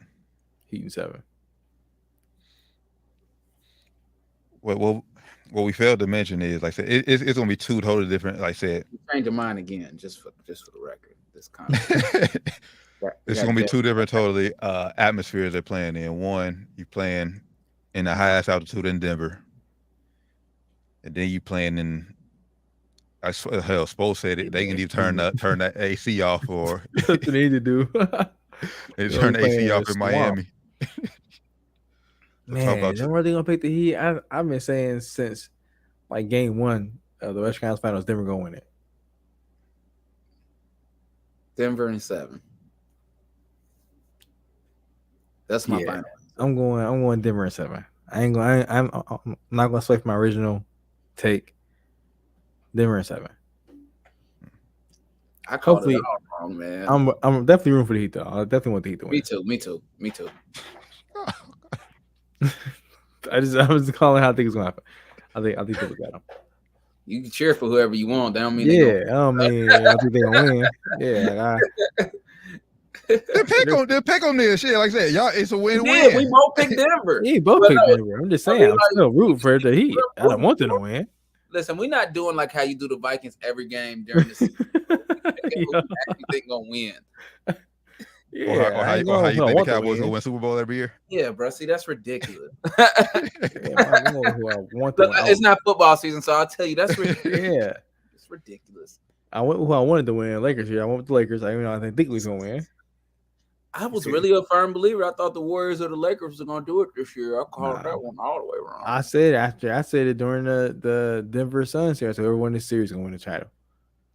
What we failed to mention is, like I said, it's going to be 2 totally different. Like I said, change your mind again, just for the record. This kind of it's going to be 2 different totally atmospheres they're playing in. One, you playing in the highest altitude in Denver, and then you playing in. Spo said it. They can either turn that AC off, or that's what they need to do. They turn the AC off in Miami. Man, I'm really gonna pick the Heat. I've been saying since like game 1 of the Western Conference Finals, Denver gonna win it. Denver in 7. That's my final. I'm going Denver in 7. I'm not gonna switch my original take. Denver in 7. I called it all wrong, man. I'm definitely rooting for the Heat, though. I definitely want the Heat to win. Me too. I was calling how I think it's gonna happen. I think people got them. You can cheer for whoever you want. That don't mean I don't think they're gonna win. Yeah, they pick on this shit. Like I said, y'all, it's a win-win. Yeah, we both picked Denver. Yeah, both picked Denver. I'm just saying, I'm still rooting for the Heat. I don't want them to win. Listen, we're not doing like how you do the Vikings every game during the season. You actually think gonna win. Yeah, or how you think the Cowboys gonna win Super Bowl every year? Yeah, bro. See, that's ridiculous. It's not football season, so I'll tell you that's ridiculous. Yeah, it's ridiculous. I went with who I wanted to win. Lakers here. I went with the Lakers. I didn't think we was gonna win. I was really a firm believer. I thought the Warriors or the Lakers were gonna do it this year. I called that one all the way wrong. I said it during the Denver Suns series. So whoever won this series gonna win the title.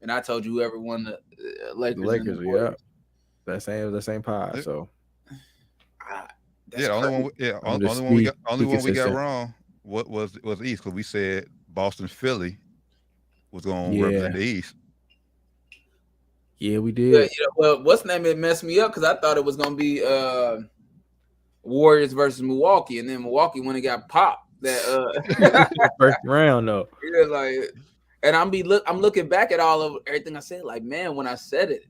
And I told you whoever won the Lakers. The Lakers, yeah. It was the same pod. So the only one we got wrong was East, because we said Boston Philly was gonna represent the East. Yeah, we did. Well, what's the name? It messed me up because I thought it was gonna be Warriors versus Milwaukee, and then Milwaukee when it got popped that first round though. Yeah, like, and I'm looking back at all of everything I said. Like, man, when I said it,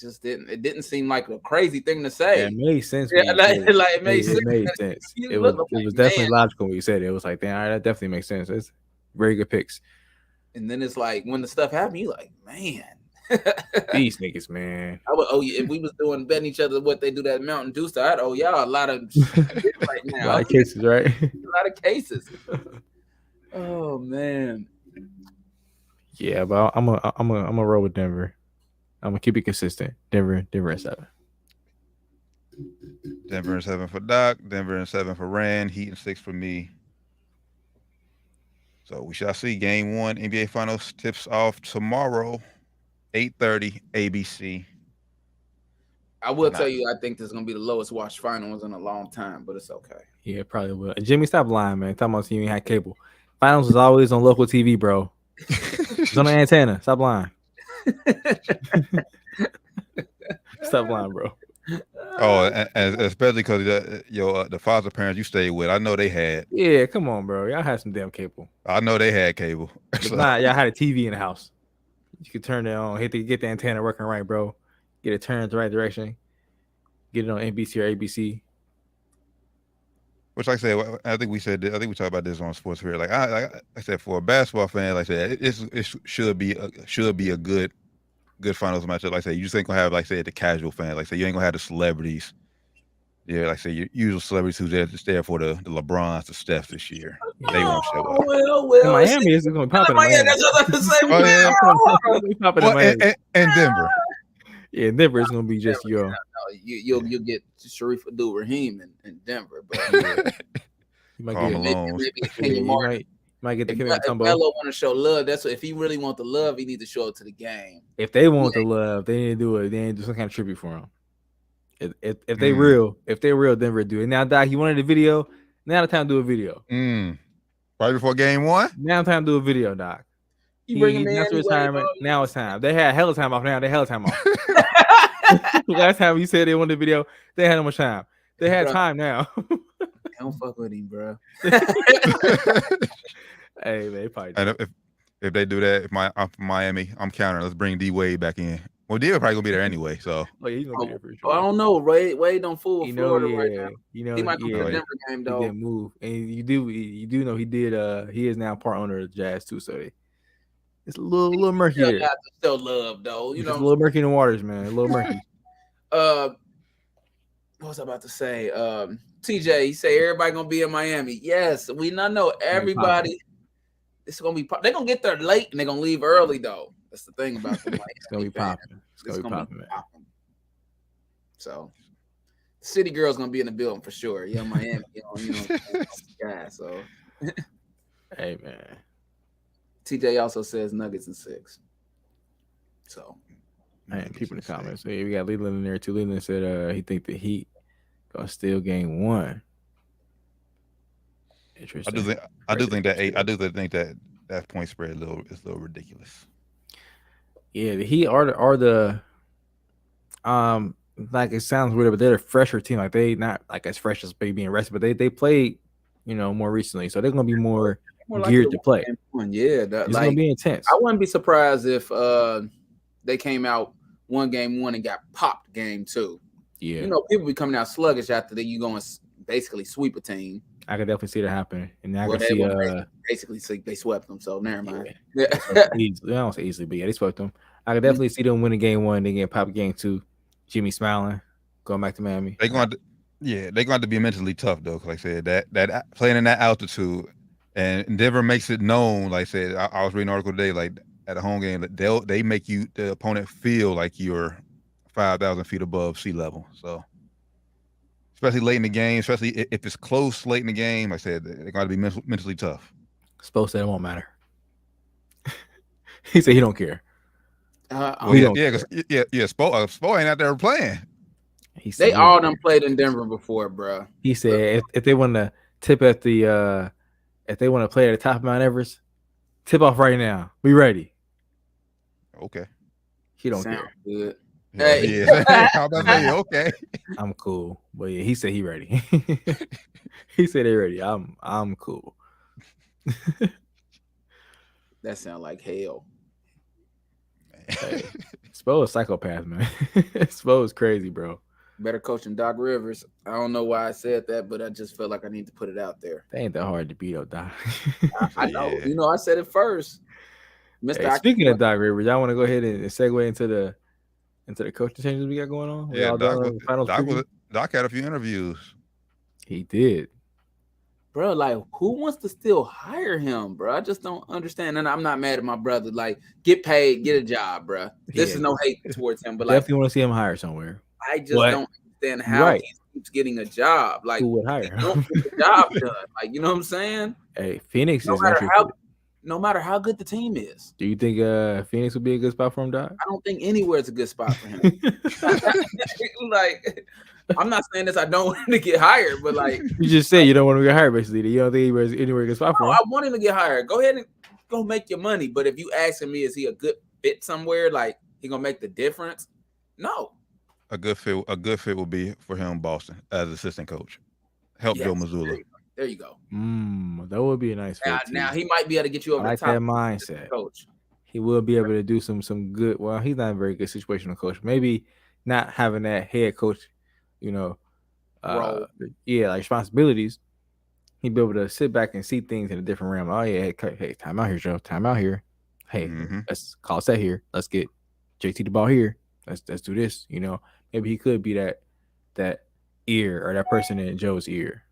It didn't seem like a crazy thing to say. Yeah, it made sense. Yeah, it made sense. It made sense. It was definitely logical when you said it. It was like, damn, all right, that definitely makes sense. It's very good picks. And then it's like when the stuff happened, you like, man. These niggas, man. I would if we was betting each other what they do that Mountain Dew stuff, I'd owe y'all a lot of right now. A lot of cases, right? A lot of cases. Oh man. Yeah, but I'm a roll with Denver. I'm gonna keep it consistent. Denver at 7. Denver and 7 for Doc. Denver and 7 for Rand. Heat and 6 for me. So we shall see. Game 1 NBA Finals tips off tomorrow, 8:30 ABC. I will tell you, I think this is gonna be the lowest watched finals in a long time, but it's okay. Yeah, it probably will. Jimmy, stop lying, man. Talking about you ain't had cable. Finals is always on local TV, bro. It's on the antenna. Stop lying. Stop lying, bro. Oh, and especially because the foster parents you stayed with, I know they had. Yeah, come on, bro. Y'all had some damn cable. I know they had cable. So. Nah, y'all had a TV in the house. You could turn it on, get the antenna working right, bro. Get it turned the right direction. Get it on NBC or ABC. Which, like I said, I think we talked about this on Sports Fair. Like I said, for a basketball fan, like I said, it should be a good finals matchup. Like I said, you just ain't gonna have, like I said, the casual fan. Like I said, you ain't gonna have the celebrities. Yeah, like I said, your usual celebrities who's there for the LeBrons, the Stephs this year. They won't show up. Well, in Miami is going to pop in Miami. That's what I'm saying. Oh, yeah. And Denver. Yeah, Denver is going to be just your. You'll get Sharif Abdul-Rahim in Denver, but you might get Kenyon Martin. Might get the Kenyon If Melo want to show love, that's what. If he really want the love, he needs to show it to the game. If they want the love, they need to do it. They need to do some kind of tribute for him. If they real, Denver do it. Now, Doc, you wanted a video. Now the time to do a video. Right before game 1. Now time to do a video, Doc. You bring him in. Retirement. Now it's time. They had hella time off. Now they hella time off. Last time you said they wanted a video, they had no much time. They had time now. Don't fuck with him, bro. Hey, man, probably. And if they do that, I'm from Miami, I'm counting. Let's bring D Wade back in. Well, D probably gonna be there anyway. So he's gonna be there for sure. I don't know. Wade don't fool with Florida right now. You know, he might go to the Denver game though. He didn't move, and you do know he did. He is now part owner of the Jazz too. So it's a little murky there. Still love though. You know, a little murky in the waters, man. A little murky. What was I about to say? TJ, he say everybody gonna be in Miami. Yes, we not know everybody. It's gonna be. They're gonna get there late and they're gonna leave early though. That's the thing about the Miami. It's gonna be popping. It's gonna be popping. So, City Girl's gonna be in the building for sure. Yeah, Miami. Yeah. So, hey man. TJ also says Nuggets and 6. So, man, people in the comments. Hey, we got Leland in there too. Leland said he think the Heat gonna steal game 1. Interesting. I do think that point spread is a little ridiculous. Yeah, the Heat are the like it sounds weird, but they're a fresher team. Like they not like as fresh as being rested, but they played, more recently, so they're gonna be more geared to play. Yeah, it's gonna be intense. I wouldn't be surprised if they came out won game 1 and got popped game 2. Yeah, people be coming out sluggish after that. You going basically sweep a team. I could definitely see that happening, and I could see basically they swept them. So never mind. Yeah. I don't say easily, but yeah, they swept them. I could definitely see them winning game 1, then get popped game 2. Jimmy smiling, going back to Miami. They're going to be mentally tough though. Like I said, that playing in that altitude, and Denver makes it known. Like I said, I was reading an article today. Like at a home game, that they make the opponent feel like you're 5,000 feet above sea level. So. Especially late in the game, especially if it's close late in the game, like I said, they're going to be mentally tough. Spo said it won't matter. He said he don't care. Spo ain't out there playing. He said they all done played in Denver before, bro. He said if they want to tip at the if they want to play at the top of Mount Everest, tip off right now. We ready. Okay. He don't care. Good. Hey. Yeah. How about that? Okay. I'm cool. But yeah, he said he ready. He said they ready. I'm cool. That sound like hell. Hey, Spo is psychopath, man. Spo is crazy, bro. Better coach than Doc Rivers. I don't know why I said that, but I just felt like I need to put it out there. They ain't that hard to beat up, Doc. I know. Yeah. You know, I said it first. Mr. Hey, speaking of Doc Rivers, y'all want to go ahead and segue into the coaching changes we got going on? We all done on the finals preview? Doc had a few interviews. He did. Bro, like, who wants to still hire him, bro? I just don't understand. And I'm not mad at my brother. Like, get paid, get a job, bro. This is no hate towards him, but definitely want to see him hire somewhere. I just don't understand how he keeps getting a job. Like, who would hire him? Don't get the job done. Like, you know what I'm saying? Hey, Phoenix no is no matter how good the team is. Do you think Phoenix would be a good spot for him, Doc? I don't think anywhere is a good spot for him. Like, I'm not saying this. I don't want him to get hired, but like you just say you don't want him to get hired. Basically, you don't think anywhere a good spot for him. I want him to get hired. Go ahead and go make your money. But if you asking me, is he a good fit somewhere? Like he gonna make the difference? No. A good fit will be for him in Boston as assistant coach. Help Joe Mazzulla. There you go. That would be a nice fit. Now he might be able to get you over the top. That mindset, coach. He will be able to do some good. Well, he's not a very good situational coach. Maybe not having that head coach, like responsibilities. He'd be able to sit back and see things in a different realm. Oh yeah, hey, time out here, Joe. Time out here. Hey, let's call set here. Let's get JT the ball here. Let's do this. Maybe he could be that ear or that person in Joe's ear.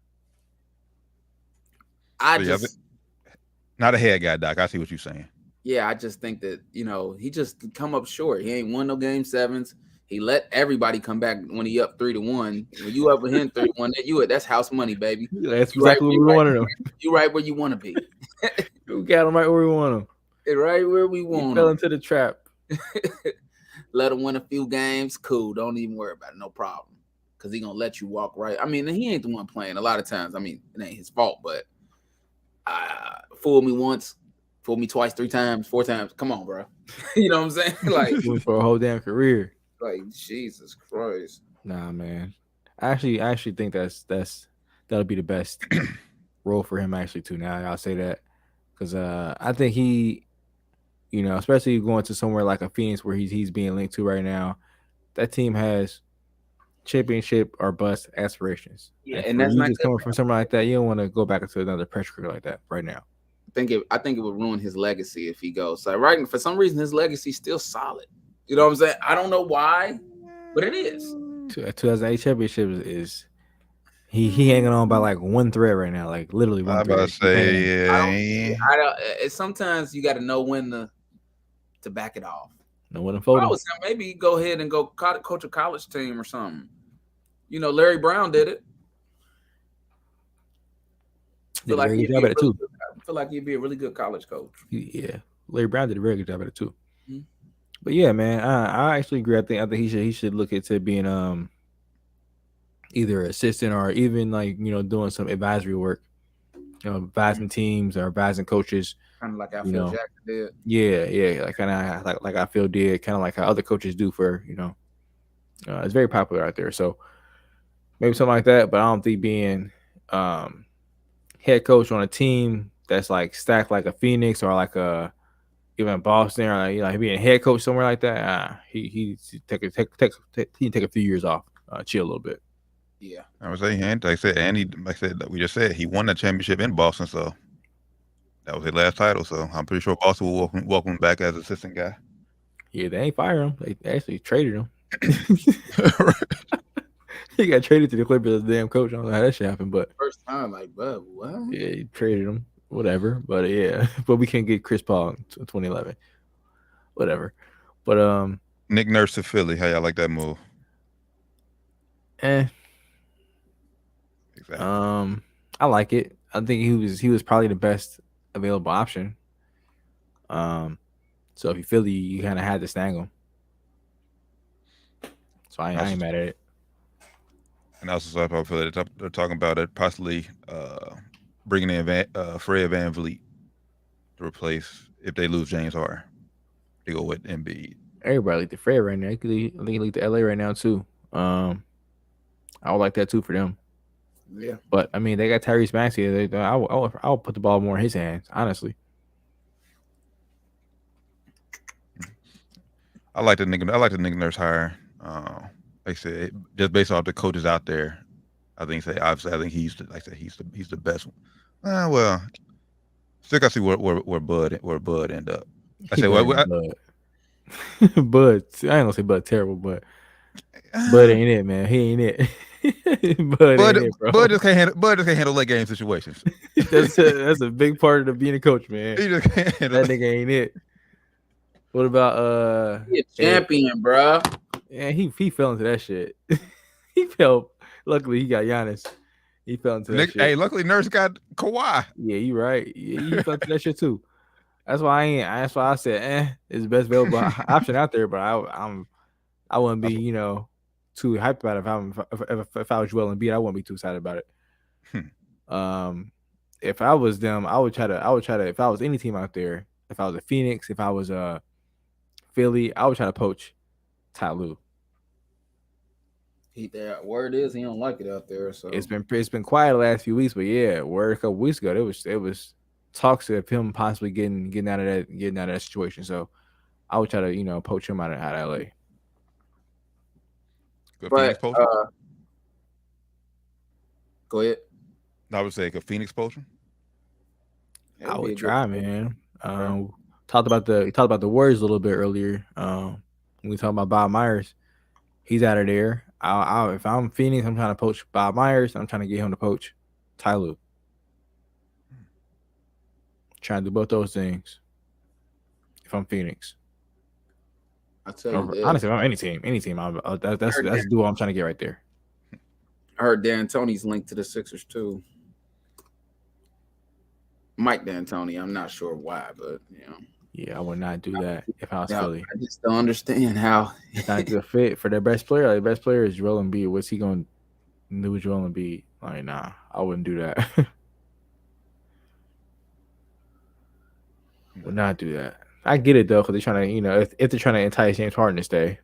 Not a head guy, Doc. I see what you're saying. Yeah, I just think that he just come up short. He ain't won no game sevens. He let everybody come back when he up 3-1. When you up with him 3-1, that's house money, baby. That's exactly what we wanted him. You right where you want to be. We got him right where we want him. Right where we want him. He fell into the trap. Let him win a few games. Cool. Don't even worry about it. No problem. Because he gonna let you walk right. I mean, he ain't the one playing a lot of times. I mean, it ain't his fault, but fool me once, fool me twice, 3 times, 4 times. Come on, bro. You know what I'm saying? Like for a whole damn career. Like Jesus Christ. Nah, man. I actually think that'll be the best role for him actually too. Now I'll say that because I think he, especially going to somewhere like a Phoenix where he's being linked to right now, that team has championship or bust aspirations. Yeah, and that's not just coming from somewhere like that. You don't want to go back into another pressure cooker like that right now. I think it would ruin his legacy if he goes. So for some reason his legacy's still solid. You know what I'm saying? I don't know why, but it is. 2008 championship is he hanging on by like one thread right now, like literally one thread. I was about to say, yeah. I don't. Sometimes you got to know when to back it off. Know when to fold. Maybe go ahead and go coach a college team or something. Larry Brown did it. I feel like he'd be a really good college coach. Yeah, Larry Brown did a very good job at it too. Mm-hmm. But yeah, man, I actually agree. I think he should look into being either assistant or even like doing some advisory work, advising teams or advising coaches. Kind of like how Phil Jackson did. Yeah, like kind of like I Phil did, kind of like how other coaches do for it's very popular out there. So maybe something like that. But I don't think being head coach on a team that's like stacked like a Phoenix or like a even Boston or like being a head coach somewhere like that. He take a few years off, chill a little bit. Yeah, I was saying, like I said, we just said he won that championship in Boston, so that was his last title. So I'm pretty sure Boston will welcome him back as assistant guy. Yeah, they ain't fire him. They actually traded him. He got traded to the Clippers as the damn coach. I don't know how that shit happened, but first time, like, bro, what? Yeah, he traded him. Whatever, but yeah, but we can't get Chris Paul in 2011. Whatever, but Nick Nurse to Philly. How y'all like that move? Exactly. I like it. I think he was probably the best available option. So if you Philly, you kind of had to snag him. So I ain't mad at it. And also, I feel that they're talking about it possibly bringing in Fred VanVleet to replace if they lose James Harden. They go with Embiid. Everybody like the Fred right now. I think he leaked to LA right now too. I would like that too for them. Yeah, but I mean they got Tyrese Maxey. I will put the ball more in his hands, honestly. I like the nigga Nurse hire. Like I said, just based off the coaches out there, I think obviously I think he's the best one. Well, still got to see where Bud end up. I He say better well, than Bud. Bud, I ain't gonna say Bud terrible, but Bud ain't it, man. He ain't it. Bud ain't it, bro. Bud just can't handle late game situations. That's a big part of being a coach, man. He just can't handle That nigga ain't it. What about He a champion, bro. Yeah, he fell into that shit. He fell. Luckily, he got Giannis. He fell into that shit. Hey, luckily Nurse got Kawhi. Yeah, you right. Yeah, he fell into that shit too. That's why That's why I said, it's the best available option out there. But I wouldn't be, too hyped about it. If I was Joel Embiid, I wouldn't be too excited about it. If I was them, I would try to. If I was any team out there, if I was a Phoenix, if I was Philly, I would try to poach Ty Lue. Word is he don't like it out there. So it's been quiet the last few weeks, but yeah, word a couple weeks ago, it was talks of him possibly getting out of that situation. So I would try to poach him out of LA. Good Phoenix poach. Go ahead. I would say a Phoenix poach. I would try, man. Talked about the Warriors a little bit earlier. When we talked about Bob Myers, he's out of there. If I'm Phoenix, I'm trying to poach Bob Myers. I'm trying to get him to poach Ty Lue. Trying to do both those things. If I'm Phoenix, I tell you, honestly, if I'm any team, that's the duo I'm trying to get right there. I heard D'Antoni's linked to the Sixers too. Mike D'Antoni, I'm not sure why, but Yeah, I would not do that if I was Philly. I just don't understand how it's not a good fit for their best player. The best player is Joel Embiid. What's he going to do with Joel Embiid? Like, nah, I wouldn't do that. Would not do that. I get it though, because they're trying to, if they're trying to entice James Harden to stay.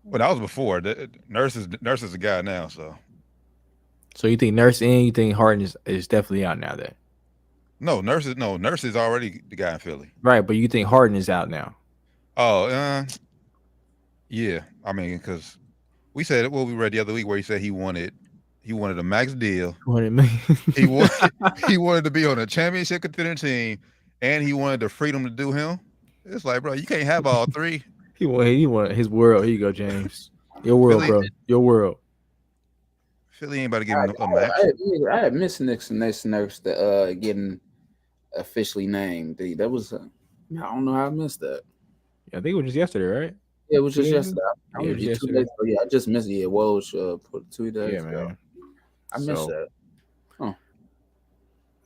Well, that was before. Nurse is the guy now. So you think Nurse in? You think Harden is definitely out now? Then Nurse is already the guy in Philly. Right, but you think Harden is out now? Oh, yeah. I mean, because we said what we read the other week where he said he wanted a max deal. he wanted to be on a championship contender team, and he wanted the freedom to do him. It's like, bro, you can't have all three. He wanted his world. Here you go, James. Your world, Philly, bro. Your world. Philly ain't about to give him a max. I had missed Nurse getting officially named. That was I don't know how I missed that. Yeah, I think it was just yesterday, right? Yeah, it was just yesterday. I just missed it. Yeah, Woj put 2 days. Yeah, man. I missed that. Huh.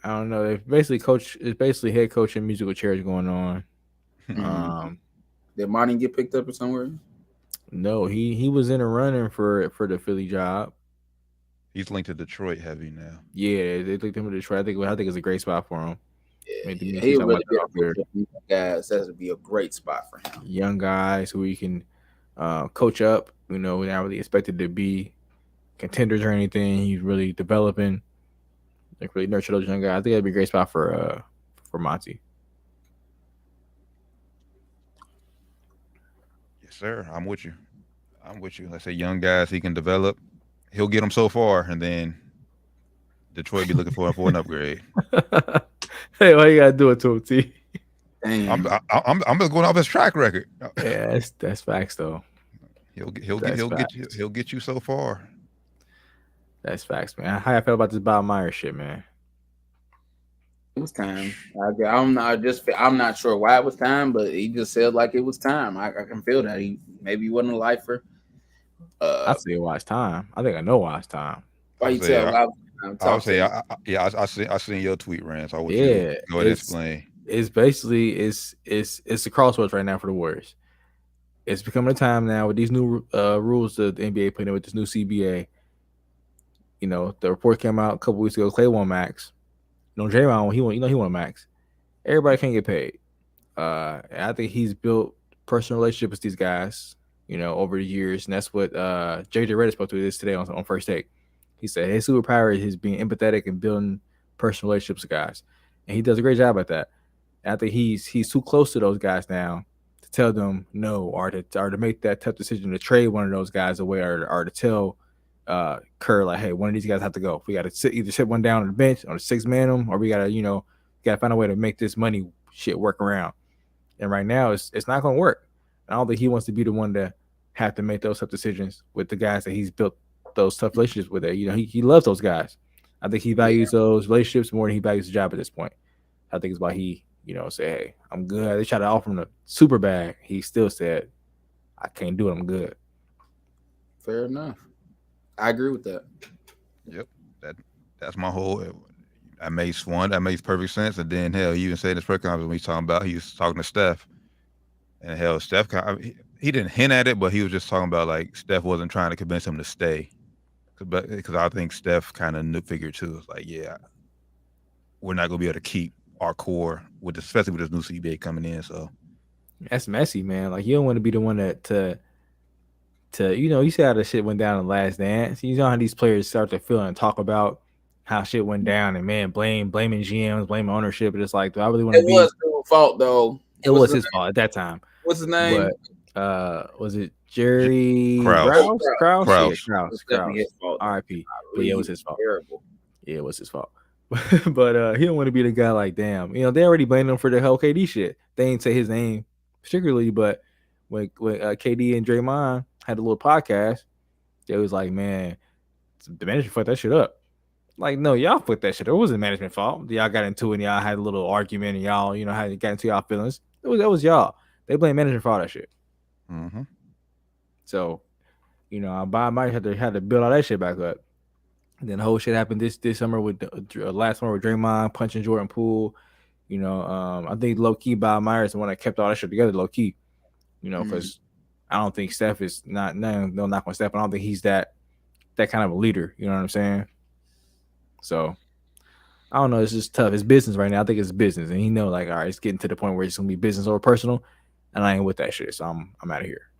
I don't know. It's basically head coach and musical chairs going on. Mm-hmm. Did Monty get picked up or somewhere? No, he was in a running for the Philly job. He's linked to Detroit heavy now. Yeah, they linked him to Detroit. I think it's a great spot for him. Yeah, he really guys. That would be a great spot for him. Young guys who he can coach up. We're not really expected to be contenders or anything. He's really developing. Like really nurture those young guys. I think that'd be a great spot for Monty. Yes, sir. I'm with you. Let's say young guys he can develop. He'll get them so far, and then Detroit be looking for an upgrade. Hey, why you gotta do it to him, T? I'm just going off his track record. Yeah, that's facts though. He'll get you so far. That's facts, man. How I feel about this Bob Myers shit, man? It was time. I'm not sure why it was time, but he just said like it was time. I can feel that he wasn't a lifer. I say why it's time. I think I know why it's time. Why you tell? I'll say I seen your tweet, Rance. I want you to go ahead and explain. It's basically it's the crossroads right now for the Warriors. It's becoming a time now with these new rules that the NBA put in with this new CBA. The report came out a couple weeks ago. Clay won max. Draymond, he won max. Everybody can't get paid. And I think he's built personal relationships with these guys, over the years, and that's what JJ Redick spoke to this today on First Take. He said his superpower is being empathetic and building personal relationships with guys, and he does a great job at that. And I think he's too close to those guys now to tell them no, or to make that tough decision to trade one of those guys away, or to tell Kerr like, hey, one of these guys have to go. We got to either sit one down on the bench or 6-man them, or we got to find a way to make this money shit work around. And right now, it's not going to work. I don't think he wants to be the one to have to make those tough decisions with the guys that he's built those tough relationships with. He loves those guys. I think he values those relationships more than he values the job at this point. I think it's why he, say, hey, I'm good. They tried to offer him the super bag. He still said, I can't do it. I'm good. Fair enough. I agree with that. Yep. That's my whole. That makes perfect sense. And then hell, he even said in his press conference when he's talking about, he was talking to Steph, and hell, Steph, he didn't hint at it, but he was just talking about like Steph wasn't trying to convince him to stay, because I think Steph kind of figured too. It's like, yeah, we're not gonna be able to keep our core especially with this new CBA coming in. So that's messy, man. Like, you don't want to be the one to you see how the shit went down in the Last Dance. You know how these players start to feel and talk about how shit went down, and man, blaming GMs, blaming ownership. But it's like, do I really want to be? It was their fault though. It was his fault at that time. What's his name? But was it Jerry Krause? Krause. Krause. R.I.P. But yeah, it was his fault. Terrible. Yeah, it was his fault. But he don't want to be the guy like, damn, they already blamed him for the whole KD shit. They ain't say his name particularly, but when KD and Draymond had a little podcast, they was like, man, the management fucked that shit up. Like, no, y'all fucked that shit. It wasn't management fault. Y'all got into it and y'all had a little argument and y'all, had to get into y'all feelings. That was y'all. They blame management for all that shit. Mm-hmm. So, Bob Myers had to build all that shit back up. And then the whole shit happened this summer with the last one with Draymond punching Jordan Poole. I think low key Bob Myers is the one that kept all that shit together. Low key, because I don't think Steph is not knock on Steph. I don't think he's that kind of a leader. You know what I'm saying? So I don't know. It's just tough. It's business right now. I think it's business, and all right, it's getting to the point where it's gonna be business over personal, and I ain't with that shit. So I'm out of here.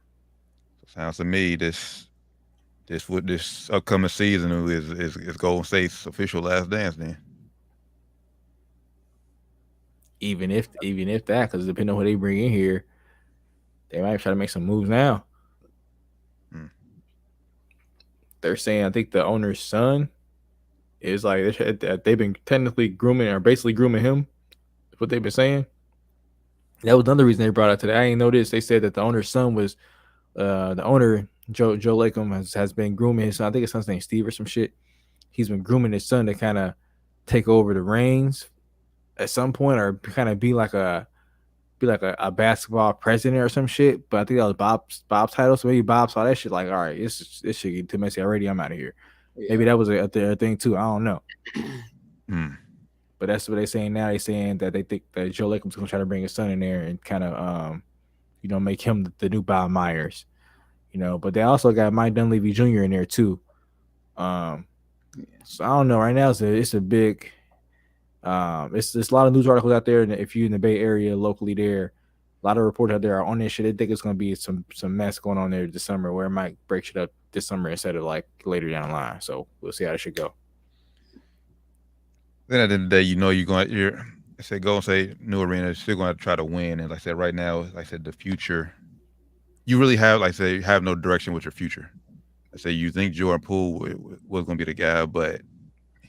Sounds to me this upcoming season is Golden State's official last dance. Then even if that, because depending on who they bring in here, they might try to make some moves now. They're saying, I think the owner's son is like, they've been technically grooming or basically grooming him. That's what they've been saying. That was another reason they brought up today. I didn't know this. They said that the owner's son was the owner, Joe Lacob, has been grooming his son. I think his son's named Steve or some shit. He's been grooming his son to kind of take over the reins at some point, or kind of be like a basketball president or some shit. But I think that was Bob's title. So maybe Bob saw that shit like, all right, this shit get too messy already. I'm out of here. Yeah. Maybe that was a thing too. I don't know. But that's what they're saying now. They're saying that they think that Joe Lacob's gonna try to bring his son in there and kind of make him the new Bob Myers. But they also got Mike Dunleavy Jr. in there too. So I don't know. Right now it's a big it's a lot of news articles out there, and if you're in the Bay Area locally there, a lot of reporters out there are on this shit. They think it's gonna be some mess going on there this summer, where it might break shit up this summer instead of like later down the line. So we'll see how it should go. Then at the end of the day, you're Golden State new arena is still going to try to win. And like I said, right now, like I said, the future, you really have, like I said, you have no direction with your future. I say you think Jordan Poole was going to be the guy, but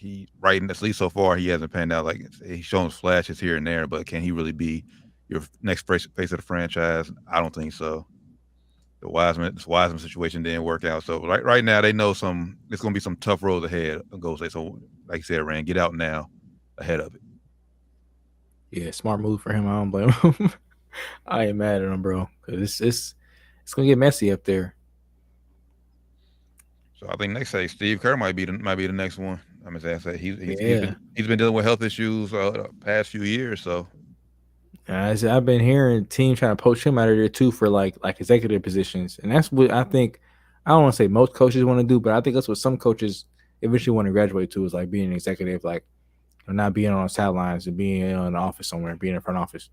at least so far, he hasn't panned out. Like, he's shown flashes here and there, but can he really be your next face of the franchise? I don't think so. The Wiseman situation didn't work out. So right now, they know it's going to be some tough roads ahead of Golden State. So like you said, Rand, get out now ahead of it. Yeah, smart move for him. I don't blame him. I ain't mad at him, bro, because it's gonna get messy up there. So I think next Steve Kerr might be the next one. I mean, he's been dealing with health issues past few years. So I've been hearing teams trying to poach him out of there too for like executive positions, and that's what I think. I don't want to say most coaches want to do, but I think that's what some coaches eventually want to graduate to, is like being an executive, like not being on sidelines and being in the office somewhere, being in front office.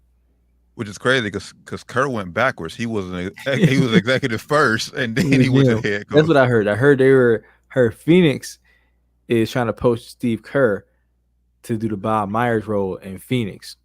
Which is crazy because Kerr went backwards. He was executive first, and then he went to head coach. That's what I heard. I heard Phoenix is trying to poach Steve Kerr to do the Bob Myers role in Phoenix.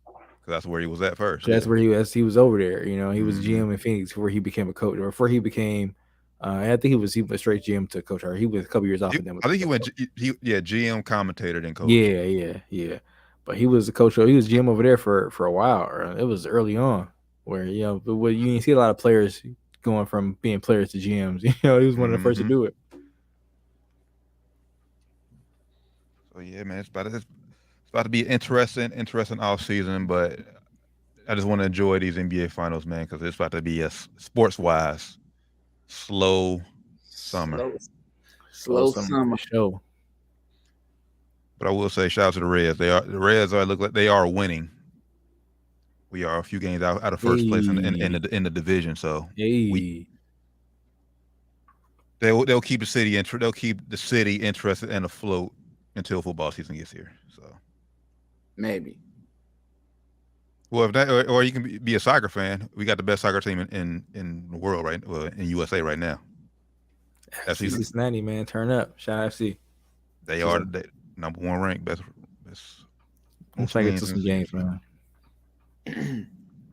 that's where he was at first. That's where he was. He was over there. You know, he was GM in Phoenix before he became a coach, or before he became. I think he was straight GM to coach. Or he was a couple years off of them. I think he went. GM commentator then coach. Yeah. But he was a coach. He was GM over there for a while. Or it was early on where you didn't see a lot of players going from being players to GMs. You know, he was one of the first to do it. So yeah, man, it's about to be interesting off season, but I just want to enjoy these NBA finals, man, because it's about to be a sports wise slow summer. Slow summer show. But I will say, shout out to the Reds. The Reds look like they are winning. We are a few games out of first place in the division, so they'll keep the city interested and afloat until football season gets here. So maybe. Well, if that, or you can be a soccer fan. We got the best soccer team in the world in USA right now. FC Cincinnati, man, turn up. Shout out FC. They are the number 1 ranked best. Let's get to some games, man.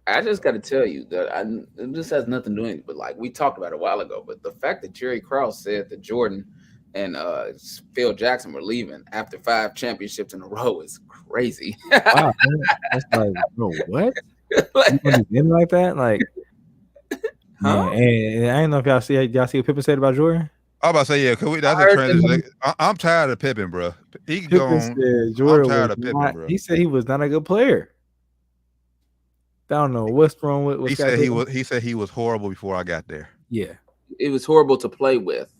I just got to tell you that this has nothing to do with it, but like we talked about a while ago. But the fact that Jerry Krause said that Jordan and Phil Jackson were leaving after 5 championships in a row is crazy. Wow, that's like, bro, what? Like that, like, huh? And I don't know if y'all see what Pippen said about Jordan. I'm about to say, yeah, that's a transition. I'm tired of Pippen, bro. He can go on. Jordan I'm tired of Pippen, bro. He said he was not a good player. I don't know what's wrong with. He said he was horrible before I got there. Yeah, it was horrible to play with.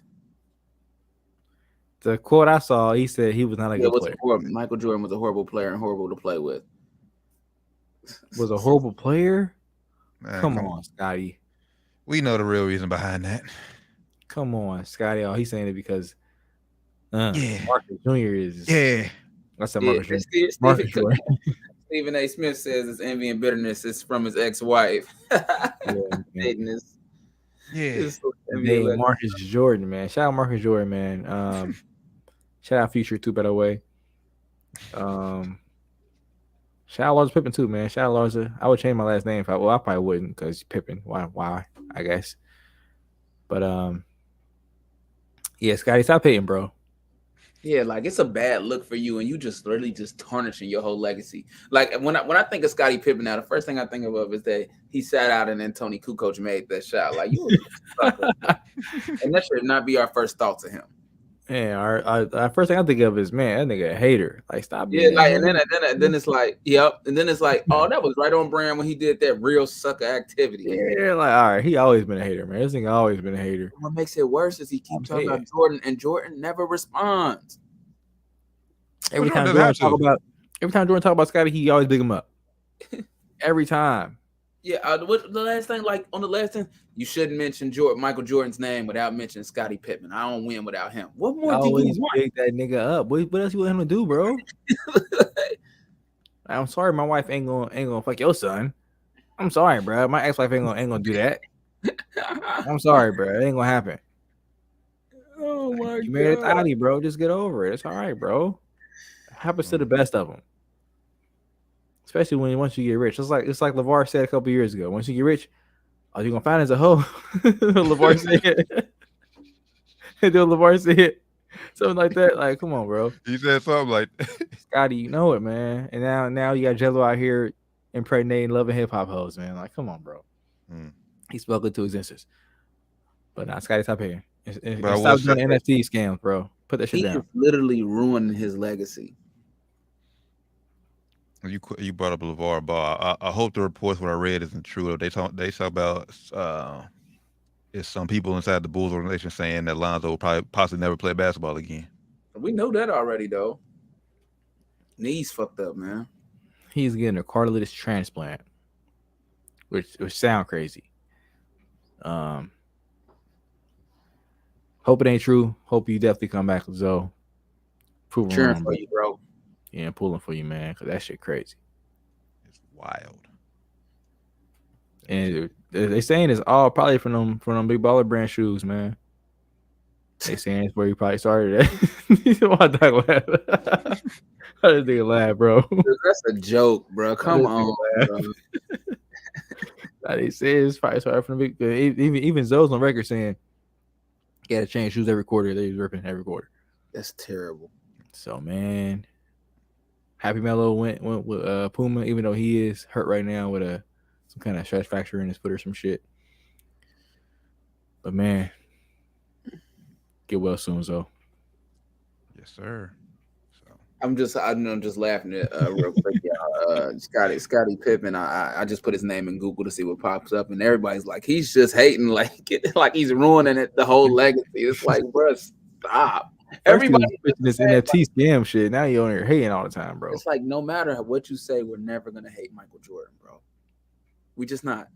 The quote I saw, he said he was not a good player. Michael Jordan was a horrible player and horrible to play with. Was a horrible player? Man, come on, Scotty. We know the real reason behind that. Come on, Scotty. Oh, he's saying it because Marcus Jr. is. Yeah. That's a Marcus Jr. Stephen A. Smith says his envy and bitterness is from his ex-wife. Marcus Jordan, man. Shout out Marcus Jordan, man. Shout out Future too, by the way. Shout out Larsa Pippen too, man. Shout out Larsa. I would change my last name I probably wouldn't because Pippen. Why? I guess. But yeah, Scotty, stop hating, bro. Yeah, like it's a bad look for you, and you just really just tarnishing your whole legacy. Like when I think of Scottie Pippen now, the first thing I think of is that he sat out and then Tony Kukoc made that shot. Like you, and that should not be our first thought to him. Yeah, our first thing I think of is, man, that nigga a hater. Like stop. Yeah, like and then it's like, yep, and then it's like, oh, that was right on brand when he did that real sucker activity. Yeah, like all right, he always been a hater, man. This nigga always been a hater. What makes it worse is he keeps talking about Jordan, and Jordan never responds. Every time Jordan talk about Scotty, he always big him up. Every time. Yeah, the last thing, you shouldn't mention Michael Jordan's name without mentioning Scottie Pippen. I don't win without him. What more do you want? Big that nigga up. What else you want him to do, bro? I'm sorry, my wife ain't gonna fuck your son. I'm sorry, bro. My ex-wife ain't gonna do that. I'm sorry, bro. It ain't gonna happen. Oh my God. You made it thotty, bro. Just get over it. It's all right, bro. Happens to the best of them. Especially once you get rich. It's like LeVar said a couple years ago. Once you get rich, all you're gonna find is a hoe. LeVar said. LeVar said something like that. Like, come on, bro. He said something like Scotty, you know it, man. And now you got Jello out here impregnating loving hip hop hoes, man. Like, come on, bro. He spoke into existence. But nah, Scotty, stop here. Stop doing NFT scams, bro. Put that shit down. He literally ruined his legacy. You brought up LeVar Ball. I hope the reports what I read isn't true. They talk about it's some people inside the Bulls organization saying that Lonzo will possibly never play basketball again. We know that already, though. Knees fucked up, man. He's getting a cartilage transplant, which sound crazy. Hope it ain't true. Hope you definitely come back, Zoe. Cheering for you, bro. Yeah, pulling for you, man, because that shit crazy. It's wild. And they saying it's all probably from them big baller brand shoes, man. They saying it's where you probably started at. I just think laugh, bro. That's a joke, bro. Come on, bro. They say it's probably sorry from the big. Even Zoe's on record saying he had to change shoes every quarter. They was ripping every quarter. That's terrible. So man, Happy Melo went with Puma, even though he is hurt right now with some kind of stress fracture in his foot or some shit. But man, get well soon, Zoe. Yes, sir. I'm just laughing at real quick, y'all. Scottie Pippen. I just put his name in Google to see what pops up, and everybody's like, he's just hating, like he's ruining it, the whole legacy. It's like, bro, stop. Everybody this NFT scam shit. Now you're on here hating all the time, bro. It's like no matter what you say, we're never gonna hate Michael Jordan, bro. We just not.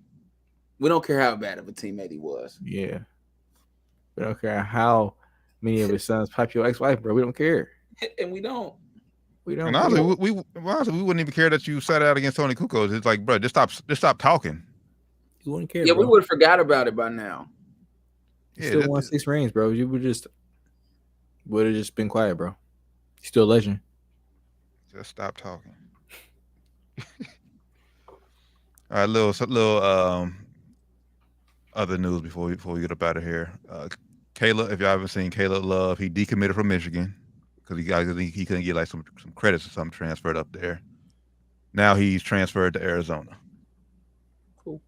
We don't care how bad of a teammate he was. Yeah. We don't care how many of his sons pipe your ex-wife, bro. We don't care. And we don't. We don't. And honestly, we wouldn't even care that you sat out against Tony Kukoc. It's like, bro, just stop talking. You wouldn't care. Yeah, bro. we would have forgot about it by now. You still won 6 rings, bro. You would have just been quiet, bro. You're still a legend. Just stop talking. All right, little other news before we get up out of here. Caleb, if y'all haven't seen Caleb Love, he decommitted from Michigan because he couldn't get like some credits or something transferred up there. Now he's transferred to Arizona. Cool.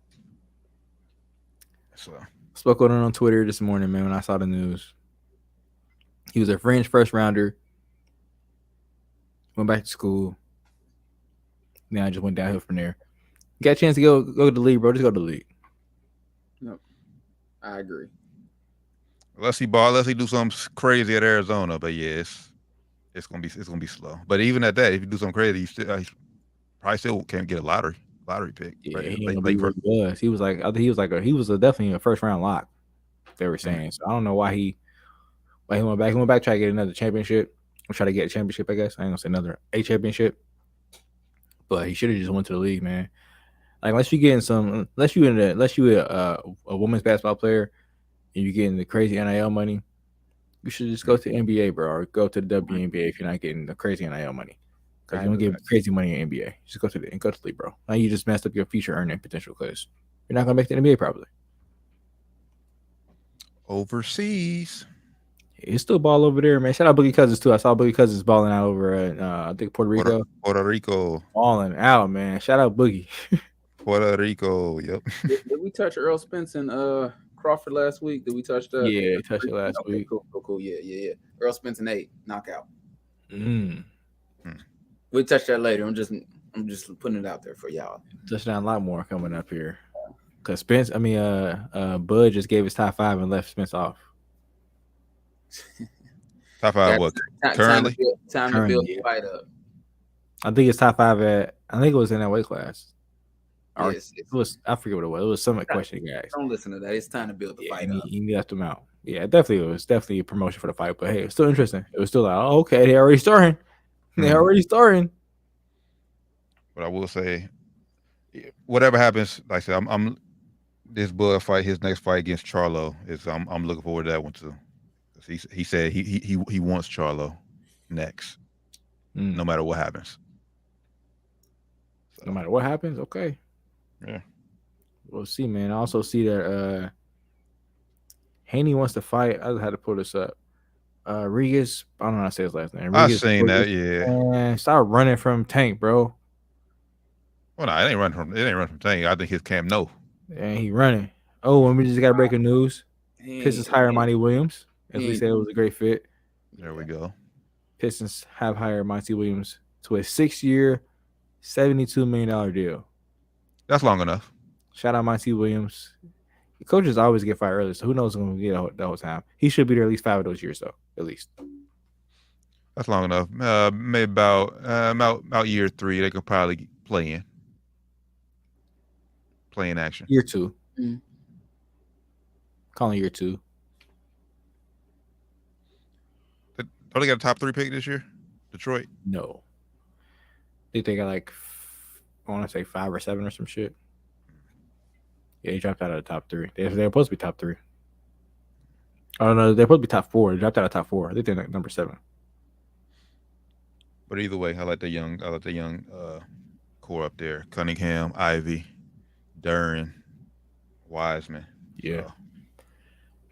So spoke on Twitter this morning, man, when I saw the news. He was a fringe first rounder. Went back to school. Now I just went downhill from there. You got a chance to go to the league, bro. Just go to the league. No, I agree. Unless he do something crazy at Arizona, but yeah, it's gonna be slow. But even at that, if you do something crazy, he probably still can't get a lottery pick. Yeah, right? he was. He was definitely a first round lock. They were saying. So I don't know why he went back. He went back to try to get another championship. Or try to get a championship, I guess. I ain't gonna say another championship. But he should have just went to the league, man. Like unless you a women's basketball player and you getting the crazy NIL money, you should just go to the NBA, bro, or go to the WNBA if you're not getting the crazy NIL money. Because you don't get crazy money in NBA. Just go to the league, bro. Now you just messed up your future earning potential because you're not gonna make the NBA probably. Overseas. It's still ball over there, man. Shout out Boogie Cousins too. I saw Boogie Cousins balling out over at I think Puerto Rico. Puerto Rico. Balling out, man. Shout out Boogie. Puerto Rico, yep. Did we touch Earl Spence and Crawford last week? Did we touch that? Yeah, touched it last week. Cool. Yeah. Earl Spence and 8 knockout. Mm. We'll touch that later. I'm just putting it out there for y'all. Touchdown, a lot more coming up here. Cause Bud just gave his top 5 and left Spence off. Top 5 what? Currently? Time to build the fight up. I think it's top 5 I think it was in that weight class. Yes, it was. I forget what it was. It was some question, guys. Don't listen to that. It's time to build the fight up. He left him out. Yeah, definitely. It was definitely a promotion for the fight. But hey, it's still interesting. It was still like, oh, okay, they're already starting. They're already starting. But I will say, whatever happens, like I said, I'm this Bud fight, his next fight against Charlo is. I'm looking forward to that one too. He said he wants Charlo next, no matter what happens. No matter what happens, okay. Yeah. We'll see, man. I also see that Haney wants to fight. I just had to pull this up. Regis, I don't know how to say his last name. I've seen that, yeah. Man, stop running from Tank, bro. Well, no, it ain't run from Tank. I think his Cam no. And he running. Oh, and we just got breaking news. Pistons hire Monty Williams. As we said, it was a great fit. There we go. Pistons have hired Monty Williams to a 6-year, $72 million deal. That's long enough. Shout out Monty Williams. The coaches always get fired early, so who knows who's going to get the whole time. He should be there at least 5 of those years, though, at least. That's long enough. Maybe about year 3, they could probably play in action. Year 2. Calling year 2. Don't they got a top 3 pick this year? Detroit? No. I think they got I want to say 5 or 7 or some shit. Yeah, he dropped out of the top 3. They're supposed to be top 3. Oh, no, they're supposed to be top 4. They dropped out of top 4. I think they're number 7. But either way, I like the young core up there: Cunningham, Ivy, Duran, Wiseman. Yeah. So,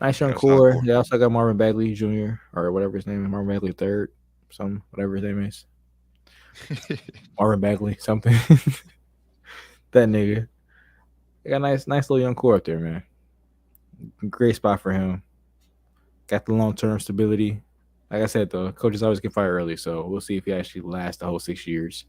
Nice they young got a solid core. core. They also got Marvin Bagley Jr. or whatever his name is. Marvin Bagley third, whatever his name is. Marvin Bagley, something. That nigga. They got nice little young core up there, man. Great spot for him. Got the long term stability. Like I said, the coaches always get fired early, so we'll see if he actually lasts the whole 6 years.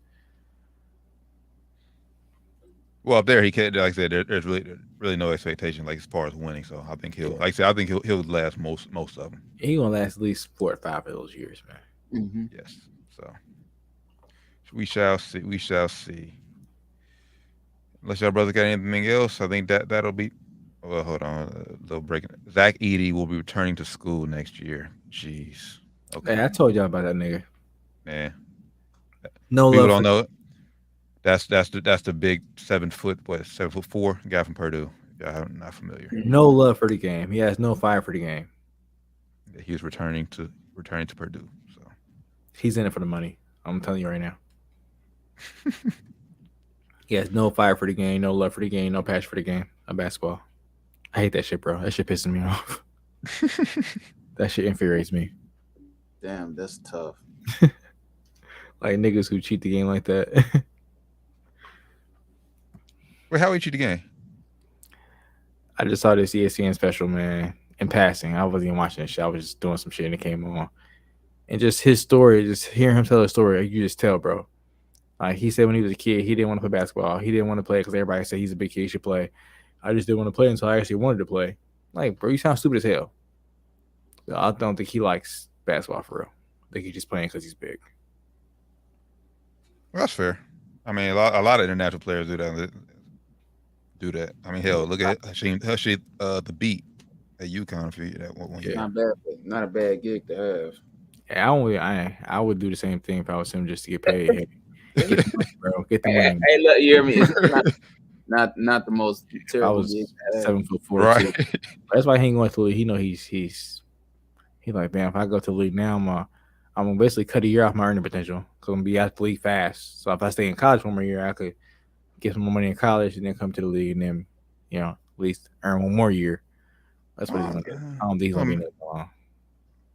Well, up there he can't. Like I said, there's really no expectation like as far as winning. So I think he'll, like I said, I think he'll last most of them. He gonna last at least 4 or 5 of those years, man. Mm-hmm. Yes. So we shall see. We shall see. Unless y'all brothers got anything else, I think that'll be. Well, hold on. A little break. Zach Edey will be returning to school next year. Jeez. Okay. Hey, I told y'all about that nigga. Man. No People love. don't know it. That's the big 7'4" guy from Purdue. Y'all not familiar. No love for the game. He has no fire for the game. He was returning to Purdue. So he's in it for the money. I'm telling you right now. He has no fire for the game, no love for the game, no passion for the game of basketball. I hate that shit, bro. That shit pisses me off. That shit infuriates me. Damn, that's tough. Like niggas who cheat the game like that. Wait, how we cheat the game? I just saw this ESPN special, man, in passing. I wasn't even watching this shit. I was just doing some shit and it came on. And just his story, just hearing him tell his story, you just tell, bro. Like he said when he was a kid, he didn't want to play basketball. He didn't want to play because everybody said he's a big kid, he should play. I just didn't want to play until I actually wanted to play. Like, bro, you sound stupid as hell. I don't think he likes basketball for real. I think he's just playing because he's big. Well, that's fair. I mean, a lot of international players do that. I mean, hell, look at Hushy, the beat at UConn for that one year. Not a bad gig to have. Yeah, I would do the same thing if I was him just to get paid. Get the money, bro. Get the money. Hey, look, you hear me? It's not the most terrible. I was gig. 7'4", right? Too. That's why he ain't going to the league. He know he's like, man, if I go to the league now, I'm gonna basically cut a year off my earning potential because I'm gonna be out the league fast. So if I stay in college 1 more year, I could get some more money in college and then come to the league and then, at least earn 1 more year. That's what he's gonna do. I don't think he's gonna be in that long.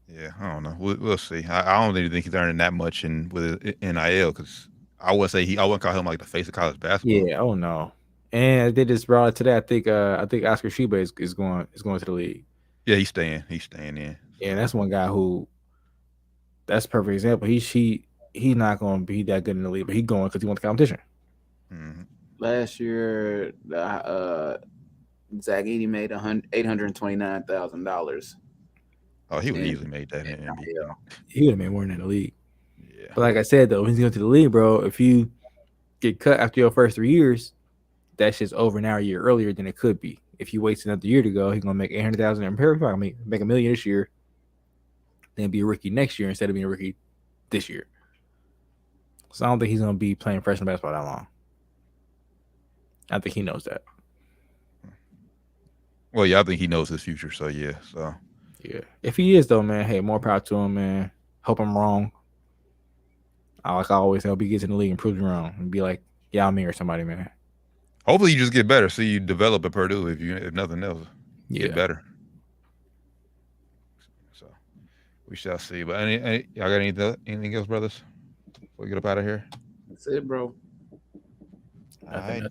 Yeah, I don't know. We'll see. I don't even think he's earning that much with NIL because I wouldn't call him like the face of college basketball. Yeah, oh no. And they just brought it today. I think Oscar Sheba is going to the league. Yeah, he's staying in. Yeah, that's one guy who. That's a perfect example. He's not going to be that good in the league, but he's going because he wants the competition. Mm-hmm. Last year, Zach Edey made $829,000. Oh, he would easily made that in NBA. He would have made more than that in the league. Yeah. But like I said, though, when he's going to the league, bro, if you get cut after your first 3 years, that shit's over now a year earlier than it could be. If you wait another year to go, he's going to make $800,000 in Paraguay, make $1 million this year, then be a rookie next year instead of being a rookie this year. So I don't think he's going to be playing freshman basketball that long. I think he knows that. Well, yeah, I think he knows his future. So yeah, yeah. If he is though, man, hey, more power to him, man. Hope I'm wrong. Like I always hope he gets in the league and proves me wrong and be like Yao Ming or somebody, man. Hopefully you just get better. See you develop at Purdue if nothing else. Yeah. Get better. So we shall see. But y'all got anything else, brothers? Before we get up out of here. That's it, bro. Nothing.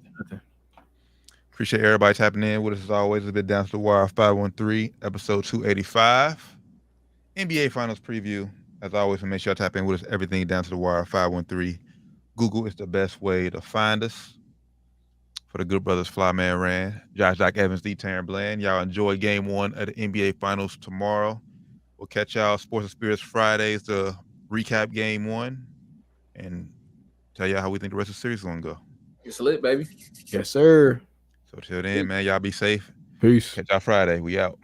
Appreciate everybody tapping in with us as always. It's been Down to the Wire 513, episode 285. NBA Finals preview. As always, make sure y'all tap in with us. Everything Down to the Wire 513. Google is the best way to find us. For the good brothers, Flyman Rand, Josh Doc Evans, D. Taryn Bland. Y'all enjoy game 1 of the NBA Finals tomorrow. We'll catch y'all Sports and Spirits Fridays to recap game 1 and tell y'all how we think the rest of the series is going to go. It's lit, baby. Yes, sir. So till then, man, y'all be safe. Peace. Catch y'all Friday. We out.